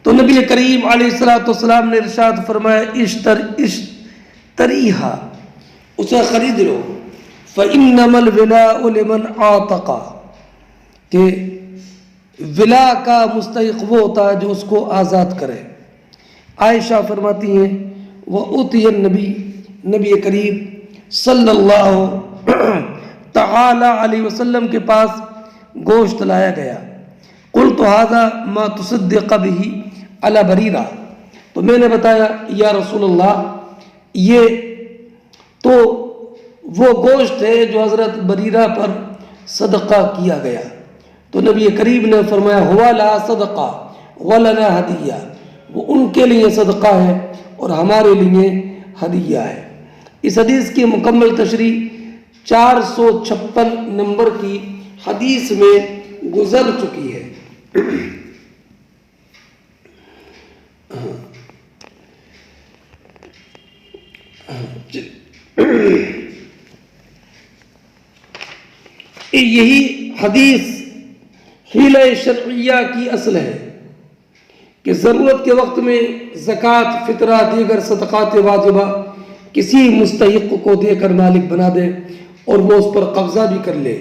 تو نبی کریم علیہ السلام نے ارشاد فرمایا اشتریہا، اسے خرید لو، فإنما الولاء لمن اعتق، کہ ولا کا مستحق وہ ہوتا ہے جو اس کو آزاد کرے۔ عائشہ فرماتی ہیں وَأُتِيَ نبی کریم صلی اللہ تعالی علیہ وسلم کے پاس گوشت لایا گیا، قلت هذا ما تصدق به علی بریرہ، تو میں نے بتایا یا رسول اللہ یہ تو وہ گوشت ہے جو حضرت بریرہ پر صدقہ کیا گیا۔ تو نبی کریم نے فرمایا ہوا لا صدقہ ولنا ہدیہ، وہ ان کے لیے صدقہ ہے اور ہمارے لیے ہدیہ ہے۔ اس حدیث کی مکمل تشریح 456 نمبر کی حدیث میں گزر چکی ہے۔ یہی حدیث حیلہ شرعیہ کی اصل ہے کہ ضرورت کے وقت میں زکوٰۃ، فطرہ، دیگر صدقات واجبہ کسی مستحق کو دے کر مالک بنا دے اور وہ اس پر قبضہ بھی کر لے،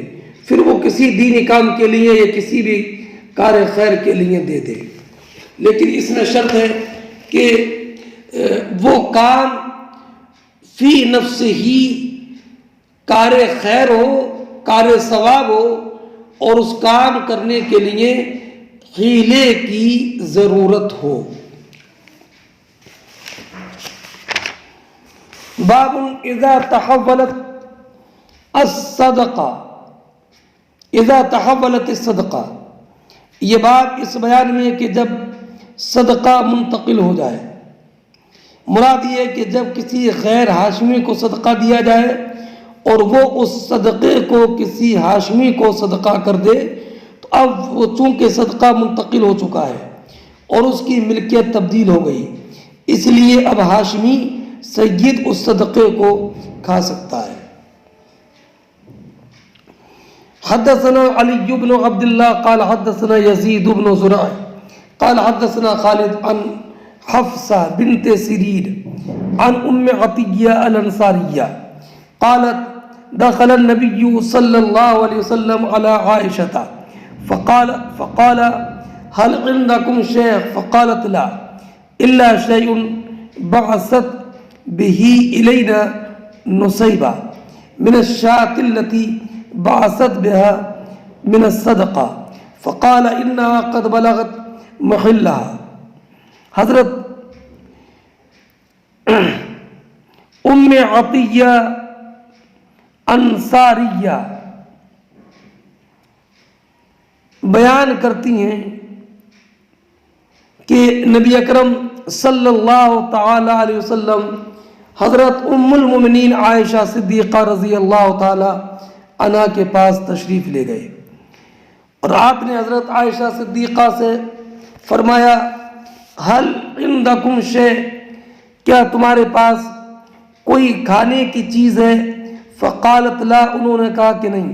پھر وہ کسی دینی کام کے لیے یا کسی بھی کار خیر کے لیے دے دے، لیکن اس میں شرط ہے کہ وہ کام فی نفس ہی کار خیر ہو، کار ثواب ہو، اور اس کام کرنے کے لیے حیلے کی ضرورت ہو۔ باب اذا تحولت الصدقہ، یہ باب اس بیان میں کہ جب صدقہ منتقل ہو جائے، مراد یہ ہے کہ جب کسی غیر ہاشمی کو صدقہ دیا جائے اور وہ اس صدقے کو کسی ہاشمی کو صدقہ کر دے، تو اب وہ چونکہ صدقہ منتقل ہو چکا ہے اور اس کی ملکیت تبدیل ہو گئی، اس لیے اب ہاشمی سید اس صدقے کو کھا سکتا ہے۔ حدثنا علی بن عبد اللہ قال حدثنا یزید بن زرع قال حدثنا خالد عن حفصہ بنت سیرین عن ام عطیہ الانصاریہ قالت دخل النبی صلی اللہ علیہ وسلم على عائشة فقال هل عندكم شيء فقالت لا إلا شيء بعثت به إلينا نصيبة من الشاة التي بعثت بها من الصدقة فقال إنها قد بلغت محلها۔ حضرت ام عطیہ انصاریہ بیان کرتی ہیں کہ نبی اکرم صلی اللہ تعالی علیہ وسلم حضرت ام المؤمنین عائشہ صدیقہ رضی اللہ تعالی عنہا کے پاس تشریف لے گئے اور آپ نے حضرت عائشہ صدیقہ سے فرمایا حل عندکم شیء، کیا تمہارے پاس کوئی کھانے کی چیز ہے؟ فقالت لا، انہوں نے کہا کہ نہیں،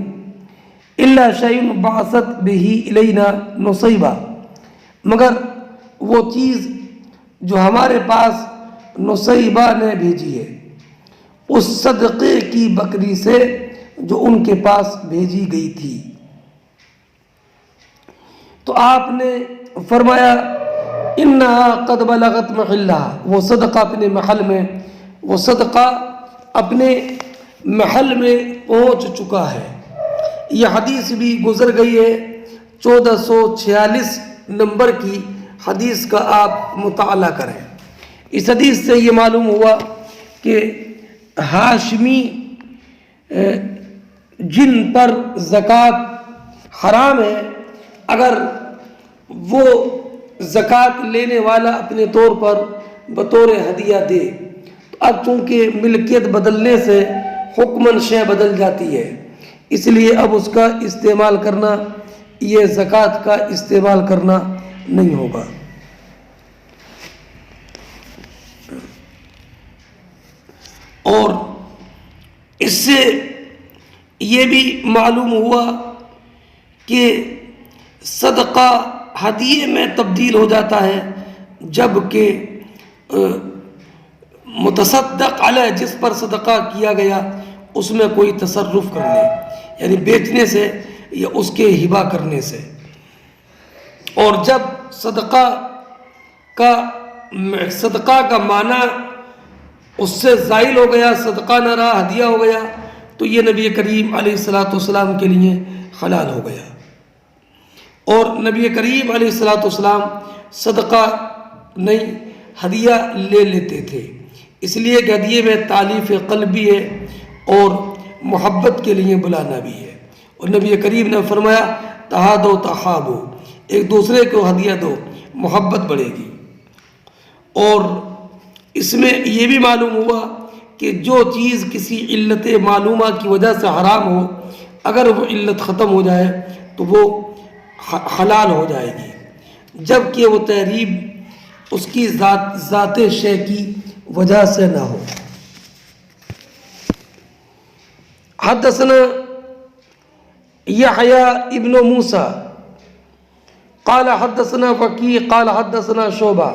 الا شیء بعثت به الینا نصیبہ، مگر وہ چیز جو ہمارے پاس نصیبہ نے بھیجی ہے، اس صدقے کی بکری سے جو ان کے پاس بھیجی گئی تھی۔ تو آپ نے فرمایا انہا قد بلغت محلہا، وہ صدقہ اپنے محل میں، وہ صدقہ اپنے محل میں پہنچ چکا ہے۔ یہ حدیث بھی گزر گئی ہے، 1446 نمبر کی حدیث کا آپ مطالعہ کریں۔ اس حدیث سے یہ معلوم ہوا کہ ہاشمی جن پر زکوٰۃ حرام ہے، اگر وہ زکوٰۃ لینے والا اپنے طور پر بطور ہدیہ دے، تو اب چونکہ ملکیت بدلنے سے حکماً شے بدل جاتی ہے، اس لیے اب اس کا استعمال کرنا، یہ زکوٰۃ کا استعمال کرنا نہیں ہوگا۔ اور اس سے یہ بھی معلوم ہوا کہ صدقہ ہدیے میں تبدیل ہو جاتا ہے جب کہ متصدق علیہ جس پر صدقہ کیا گیا اس میں کوئی تصرف کر لے، یعنی بیچنے سے یا اس کے ہبہ کرنے سے۔ اور جب صدقہ کا معنی اس سے زائل ہو گیا، صدقہ نہ رہا، ہدیہ ہو گیا، تو یہ نبی کریم علیہ السلام کے لیے حلال ہو گیا۔ اور نبی کریم علیہ السلام صدقہ نہیں ہدیہ لے لیتے تھے، اس لیے کہ ہدیے میں تالیف قلبی ہے اور محبت کے لیے بلانا بھی ہے۔ اور نبی کریم نے فرمایا تہادو تحابو، ایک دوسرے کو ہدیہ دو، محبت بڑھے گی۔ اور اس میں یہ بھی معلوم ہوا کہ جو چیز کسی علت معلومہ کی وجہ سے حرام ہو، اگر وہ علت ختم ہو جائے تو وہ حلال ہو جائے گی، جبکہ وہ تحریم اس کی ذات شے کی وجہ سے نہ ہو۔ حدثنا یحییٰ ابن موسیٰ قال حدثنا وکیع قال حدثنا شعبہ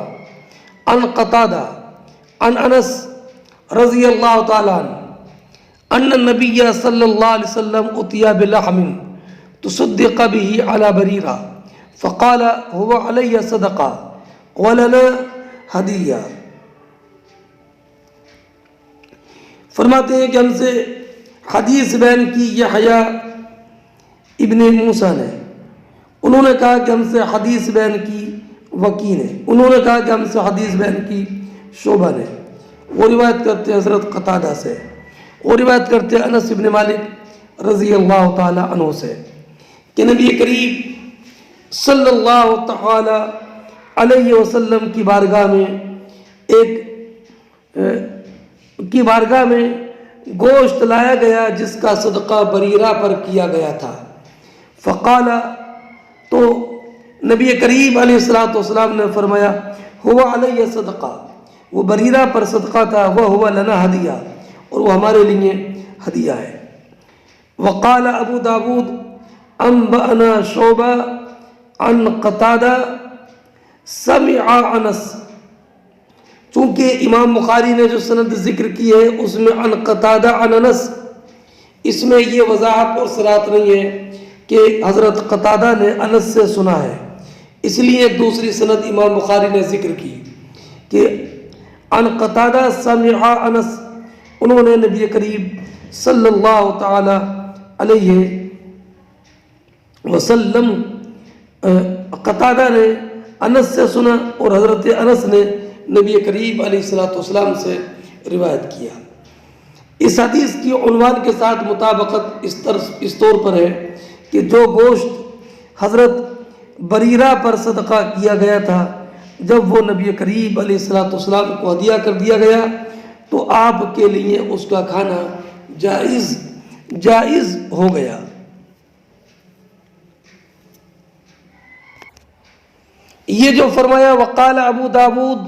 عن قتادہ عن انس رضی اللہ تعالیٰ عنہ ان النبی صلی اللہ علیہ وسلم اتي بلحم تصدق به على بریرہ فقال هو علی صدقہ ولنا ہدیہ۔ فرماتے ہیں کہ ہم سے حدیث بیان کی یحییٰ ابن موسیٰ نے، انہوں نے کہا کہ ہم سے حدیث بیان کی وکیع نے، انہوں نے کہا کہ ہم سے حدیث بیان کی شعبہ نے، وہ روایت کرتے ہیں حضرت قتادہ سے، وہ روایت کرتے ہیں انس بن مالک رضی اللہ تعالی عنہ سے کہ نبی کریم صلی اللہ تعالی علیہ وسلم کی بارگاہ میں گوشت لایا گیا جس کا صدقہ بریرہ پر کیا گیا تھا۔ فقال، تو نبی کریم علیہ السلام نے فرمایا ہوا علیہ صدقہ، وہ بریرہ پر صدقہ تھا، وہ ہوا لنا ہدیہ، اور وہ ہمارے لیے ہدیہ ہے۔ وقال ابو داود انبأنا شعبہ عن قتادہ سمع انس، چونکہ امام بخاری نے جو سند ذکر کی ہے اس میں عن قتادہ عن انس، اس میں یہ وضاحت اور صراحت نہیں ہے کہ حضرت قتادہ نے انس سے سنا ہے، اس لیے ایک دوسری سند امام بخاری نے ذکر کی کہ عن قتادہ سمع انس، انہوں نے نبی کریم صلی اللہ تعالی علیہ وسلم قتادہ نے انس سے سنا اور حضرت انس نے نبی کریم علیہ السلام سے روایت کیا۔ اس حدیث کی عنوان کے ساتھ مطابقت اس طور پر ہے کہ جو گوشت حضرت بریرہ پر صدقہ کیا گیا تھا، جب وہ نبی کریم علیہ السلام کو ہدیہ کر دیا گیا تو آپ کے لیے اس کا کھانا جائز ہو گیا۔ یہ جو فرمایا وقال ابو داود،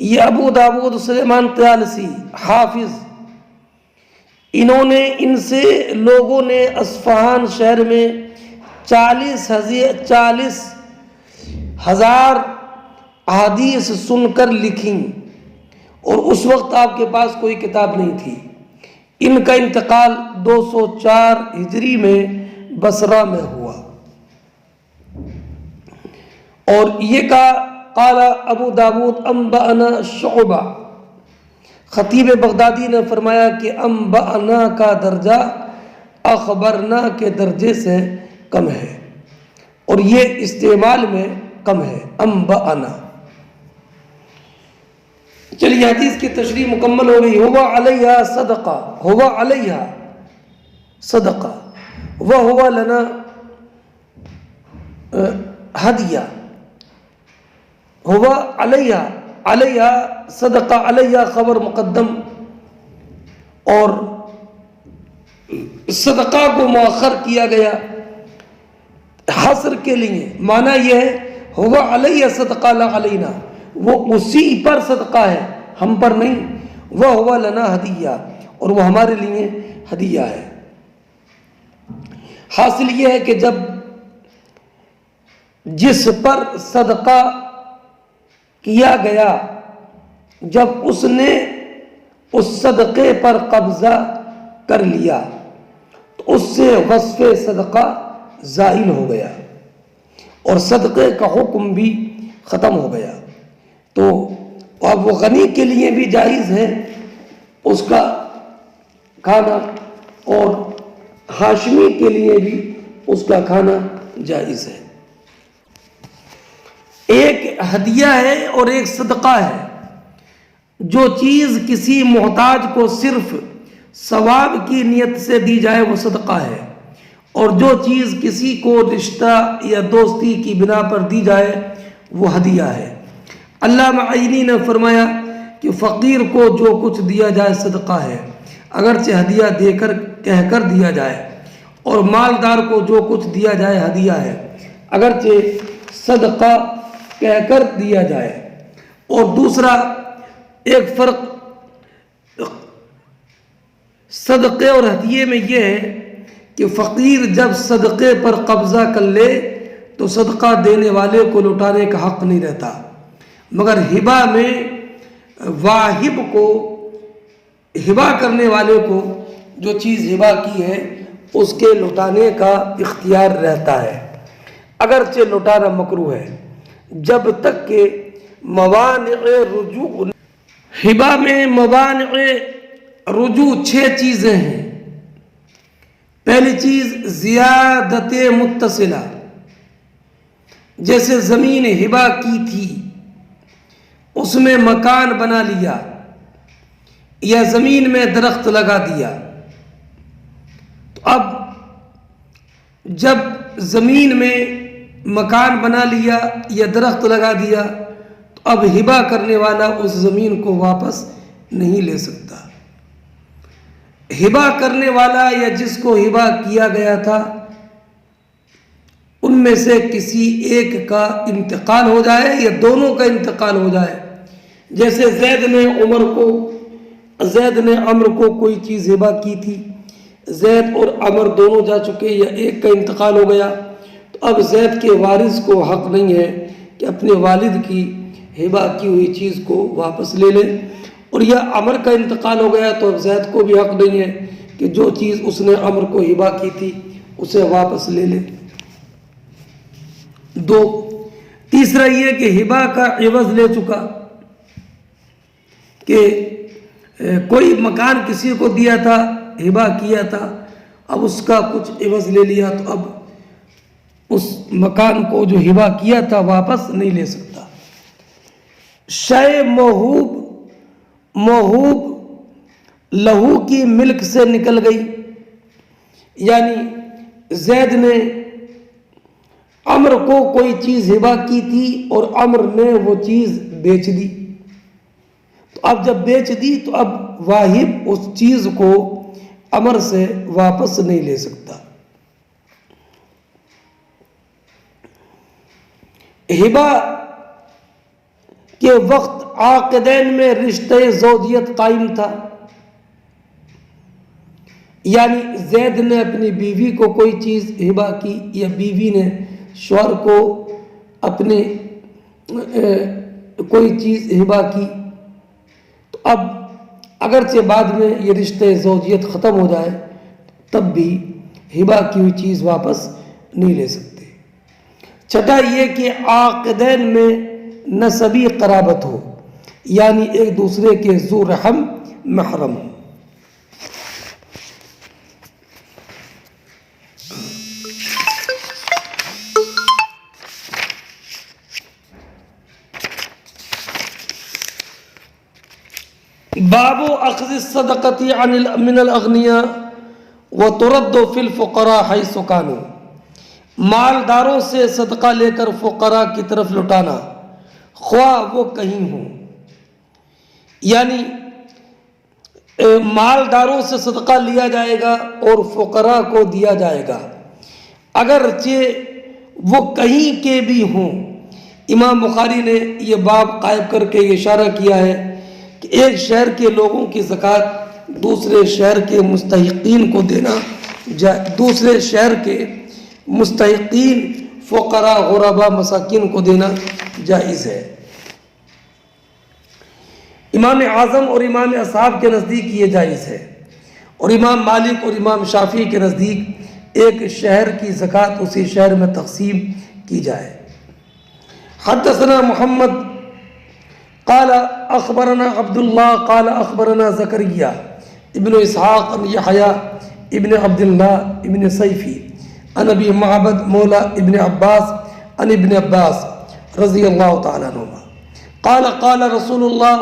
یہ ابو داود سلیمان طیالسی حافظ، انہوں نے ان سے لوگوں نے اصفہان شہر میں 40,000 احادیث سن کر لکھیں، اور اس وقت آپ کے پاس کوئی کتاب نہیں تھی۔ ان کا انتقال 204 ہجری میں بصرہ میں ہوا۔ اور یہ کہا قال ابو داود انبأنا شعبہ، خطیب بغدادی نے فرمایا کہ انبأنا کا درجہ اخبرنا کے درجے سے کم ہے، اور یہ استعمال میں کم ہے انبأنا۔ چلیے حدیث کی تشریح مکمل ہو گئی۔ ہوا علیہ صدقہ، ہوا علیہ صدقہ، وہ ہوا لنا ہدیہ، ہوا علیہ صدقہ، علیہ خبر مقدم، اور صدقہ کو مؤخر کیا گیا حصر کے لیے۔ معنی یہ ہے ہوا علیہ صدقہ لا علینا، وہ اسی پر صدقہ ہے، ہم پر نہیں۔ وہ ہوا لنا ہدیہ، اور وہ ہمارے لیے ہدیہ ہے۔ حاصل یہ ہے کہ جب جس پر صدقہ کیا گیا جب اس نے اس صدقے پر قبضہ کر لیا تو اس سے وصف صدقہ زائل ہو گیا اور صدقے کا حکم بھی ختم ہو گیا۔ تو اب وہ غنی کے لیے بھی جائز ہے اس کا کھانا، اور ہاشمی کے لیے بھی اس کا کھانا جائز ہے۔ ایک ہدیہ ہے اور ایک صدقہ ہے۔ جو چیز کسی محتاج کو صرف ثواب کی نیت سے دی جائے وہ صدقہ ہے، اور جو چیز کسی کو رشتہ یا دوستی کی بنا پر دی جائے وہ ہدیہ ہے۔ علامہ عینی نے فرمایا کہ فقیر کو جو کچھ دیا جائے صدقہ ہے، اگرچہ ہدیہ دے کر کہہ کر دیا جائے، اور مالدار کو جو کچھ دیا جائے ہدیہ ہے، اگرچہ صدقہ کہہ کر دیا جائے۔ اور دوسرا ایک فرق صدقے اور ہدیے میں یہ ہے کہ فقیر جب صدقے پر قبضہ کر لے تو صدقہ دینے والے کو لوٹانے کا حق نہیں رہتا، مگر ہبہ میں واہب کو، ہبہ کرنے والے کو جو چیز ہبہ کی ہے اس کے لوٹانے کا اختیار رہتا ہے، اگرچہ لوٹانا مکروہ ہے جب تک کہ موانع رجوع۔ ہبہ میں موانع رجوع 6 چیزیں ہیں۔ پہلی چیز زیادت متصلہ، جیسے زمین ہبہ کی تھی اس میں مکان بنا لیا یا زمین میں درخت لگا دیا، تو اب جب زمین میں مکان بنا لیا یا درخت لگا دیا تو اب ہبہ کرنے والا اس زمین کو واپس نہیں لے سکتا۔ ہبہ کرنے والا یا جس کو ہبہ کیا گیا تھا ان میں سے کسی ایک کا انتقال ہو جائے یا دونوں کا انتقال ہو جائے، جیسے زید نے عمر کو کوئی چیز ہبہ کی تھی، زید اور عمر دونوں جا چکے یا ایک کا انتقال ہو گیا، تو اب زید کے وارث کو حق نہیں ہے کہ اپنے والد کی ہبہ کی ہوئی چیز کو واپس لے لے، اور یا عمر کا انتقال ہو گیا تو اب زید کو بھی حق نہیں ہے کہ جو چیز اس نے عمر کو ہبہ کی تھی اسے واپس لے لے۔ 2، تیسرا یہ کہ ہبہ کا عوض لے چکا، کہ کوئی مکان کسی کو دیا تھا، ہبہ کیا تھا، اب اس کا کچھ عوض لے لیا تو اب اس مکان کو جو ہبہ کیا تھا واپس نہیں لے سکتا۔ شے موہوب لہو کی ملک سے نکل گئی، یعنی زید نے عمر کو کوئی چیز ہبہ کی تھی اور عمر نے وہ چیز بیچ دی، تو اب جب بیچ دی تو اب واہب اس چیز کو عمر سے واپس نہیں لے سکتا۔ ہبہ کے وقت عاقدین میں رشتہ زوجیت قائم تھا، یعنی زید نے اپنی بیوی کو کوئی چیز ہبہ کی یا بیوی نے شوہر کو اپنے کوئی چیز ہبہ کی، تو اب اگرچہ بعد میں یہ رشتہ زوجیت ختم ہو جائے تب بھی ہبہ کی ہوئی چیز واپس نہیں لے سکتے۔ چھٹا یہ کہ عاقدین میں نسبی قرابت ہو، یعنی ایک دوسرے کے ذو رحم محرم ہو۔ باب اخذ الصدقۃ من الاغنیاء وترد فی الفقراء حیث کانوا، مالداروں سے صدقہ لے کر فقراء کی طرف لوٹانا خواہ وہ کہیں ہوں، یعنی مالداروں سے صدقہ لیا جائے گا اور فقراء کو دیا جائے گا اگرچہ وہ کہیں کے بھی ہوں۔ امام بخاری نے یہ باب قائم کر کے یہ اشارہ کیا ہے کہ ایک شہر کے لوگوں کی زکوٰۃ دوسرے شہر کے مستحقین کو دینا دوسرے شہر کے مستحقین فقراء غرباء مساکین کو دینا جائز ہے۔ امام اعظم اور امام اصحاب کے نزدیک یہ جائز ہے، اور امام مالک اور امام شافعی کے نزدیک ایک شہر کی زکوٰۃ اسی شہر میں تقسیم کی جائے۔ حدثنا محمد قال اخبرنا عبد الله قال اخبرنا زكريا ابن اسحاق عن يحيى ابن عبد الله ابن سيفي عن ابي معبد مولى ابن عباس عن ابن عباس رضي الله تعالى عنهما قال قال رسول الله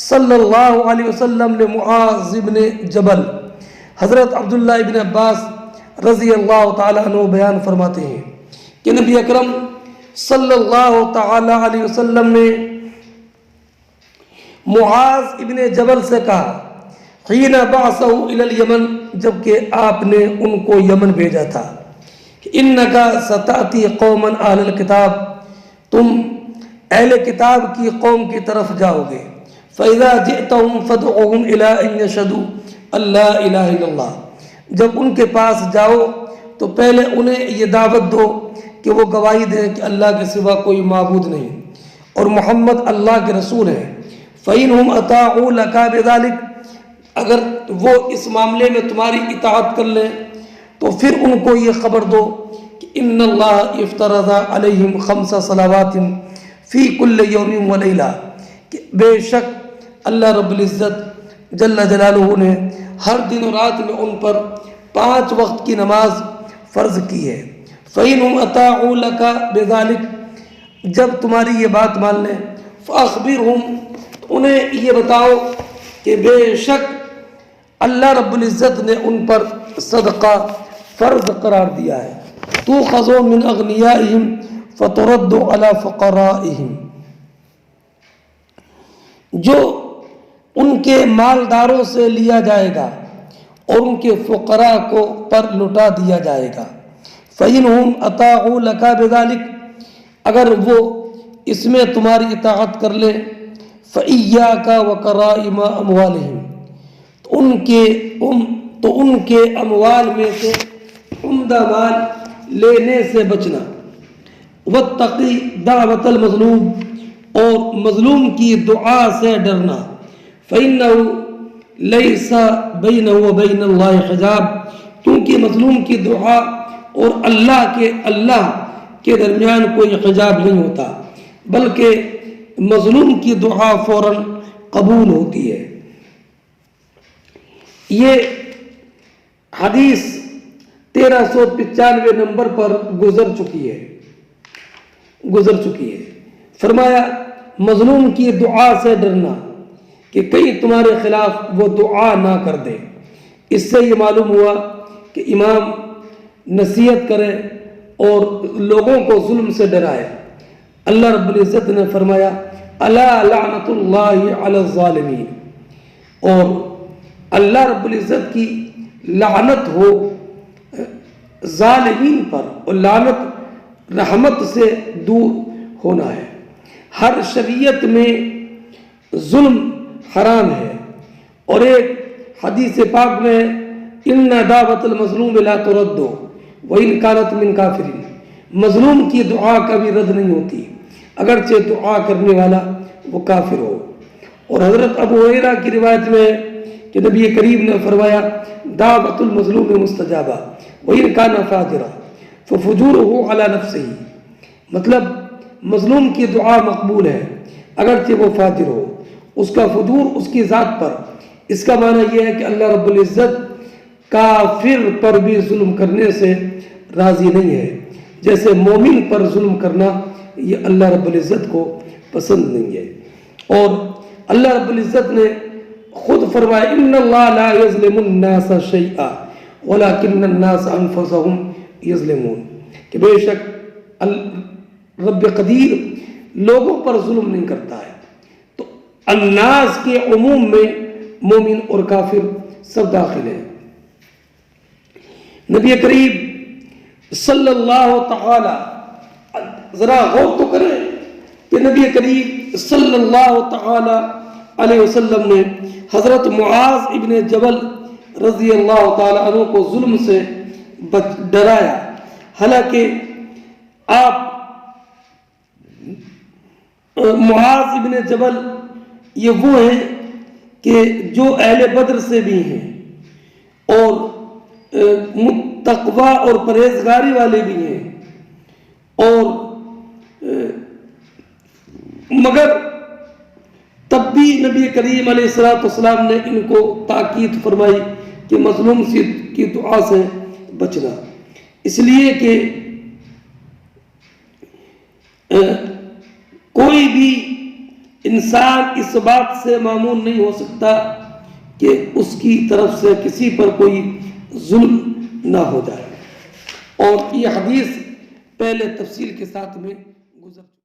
صلی اللہ علیہ وسلم لمعاذ بن جبل، حضرت عبداللہ ابن عباس رضی اللہ تعالیٰ عنہ بیان فرماتے ہیں کہ نبی اکرم صلی اللہ تعالیٰ علیہ وسلم نے معاذ ابن جبل سے کہا، حین بعثہ الی الیمن، جبکہ آپ نے ان کو یمن بھیجا تھا، کہ انکا ستاتی قوما اہل الکتاب، تم اہل کتاب کی قوم کی طرف جاؤ گے، فَإِذَا جِئْتَهُمْ فَادْعُوهُمْ إِلَىٰ أَن يَشْهَدُوا أَن لَّا إِلَٰهَ إِلَّا اللَّهُ، جب ان کے پاس جاؤ تو پہلے انہیں یہ دعوت دو کہ وہ گواہی دیں کہ اللہ کے سوا کوئی معبود نہیں اور محمد اللہ کے رسول ہیں۔ فَإِنْهُمْ أَطَاعُوا لَكَ بِذَلِكَ، اگر وہ اس معاملے میں تمہاری اطاعت کر لیں تو پھر ان کو یہ خبر دو کہ ان اللہ افترض علیہم 5 صلوات فی کل یوم و لیلہ، کہ بے شک اللہ رب العزت جل جلالہ نے ہر دن و رات میں ان پر 5 وقت کی نماز فرض کی ہے۔ فَإِنْهُمْ أَطَاعُوا لَكَ بِذَلِكَ، جب تمہاری یہ بات مان لیں، فَأَخْبِرْهُمْ، انہیں یہ بتاؤ کہ بے شک اللہ رب العزت نے ان پر صدقہ فرض قرار دیا ہے۔ تُؤْخَذُ مِنْ أَغْنِيَائِهِمْ فَتُرَدُّ عَلَى فُقَرَائِهِمْ، جو ان کے مالداروں سے لیا جائے گا اور ان کے فقراء کو پر لٹا دیا جائے گا۔ فَإِنْهُمْ أَطَاعُوا لَكَ بِذَلِكَ، اگر وہ اس میں تمہاری اطاعت کر لیں، فَإِيَّاكَ وَكَرَائِمَ أَمْوَالِهِمْ، تو ان کے اموال میں سے عمدہ مال لینے سے بچنا۔ وَاتَّقِ دَعْوَةَ الْمَظْلُومِ، اور مظلوم کی دعا سے ڈرنا۔ فَإِنَّهُ لَيْسَ بَيْنَهُ وَبَيْنَ اللَّهِ حِجَابٌ، کیونکہ مظلوم کی دعا اور اللہ کے درمیان کوئی حجاب نہیں ہوتا، بلکہ مظلوم کی دعا فوراً قبول ہوتی ہے۔ یہ حدیث 1395 نمبر پر گزر چکی ہے۔ فرمایا مظلوم کی دعا سے ڈرنا، کہ کہیں تمہارے خلاف وہ دعا نہ کر دے۔ اس سے یہ معلوم ہوا کہ امام نصیحت کرے اور لوگوں کو ظلم سے ڈرائے۔ اللہ رب العزت نے فرمایا الا لعنت اللہ علی الظالمین، اور اللہ رب العزت کی لعنت ہو ظالمین پر، اور لعنت رحمت سے دور ہونا ہے۔ ہر شریعت میں ظلم حرام ہے، اور ایک حدیث پاک میں ان دعوت المظلوم لا ترد وان كانت من کافرین، مظلوم کی دعا کبھی رد نہیں ہوتی اگرچہ دعا کرنے والا وہ کافر ہو۔ اور حضرت ابو ہریرہ کی روایت میں کہ نبی کریم نے فرمایا دعوت المظلوم مستجابہ وان كان فاجرا ففجوره على نفسه، مطلب مظلوم کی دعا مقبول ہے اگرچہ وہ فاجر ہو، اس کا فجور اس کی ذات پر۔ اس کا معنی یہ ہے کہ اللہ رب العزت کافر پر بھی ظلم کرنے سے راضی نہیں ہے، جیسے مومن پر ظلم کرنا یہ اللہ رب العزت کو پسند نہیں ہے۔ اور اللہ رب العزت نے خود فرمایا ان اللہ لا یظلم الناس شیئا ولکن الناس انفسهم یظلمون، کہ بے شک رب قدیر لوگوں پر ظلم نہیں کرتا ہے۔ تو الناس کے عموم میں مومن اور کافر سب داخل ہیں۔ نبی کریم صلی اللہ تعالی، ذرا غور تو کریں کہ نبی کریم صلی اللہ تعالی علیہ وسلم نے حضرت معاذ ابن جبل رضی اللہ تعالی عنہ کو ظلم سے ڈرایا، حالانکہ آپ معاذ ابن جبل یہ وہ ہیں کہ جو اہل بدر سے بھی ہیں اور تقوی اور پرہیزگاری والے بھی ہیں، اور مگر تب بھی نبی کریم علیہ السلام نے ان کو تاکید فرمائی کہ مظلوم کی دعا سے بچنا، اس لیے کہ کوئی بھی انسان اس بات سے مامون نہیں ہو سکتا کہ اس کی طرف سے کسی پر کوئی ظلم نہ ہو جائے، اور یہ حدیث پہلے تفصیل کے ساتھ میں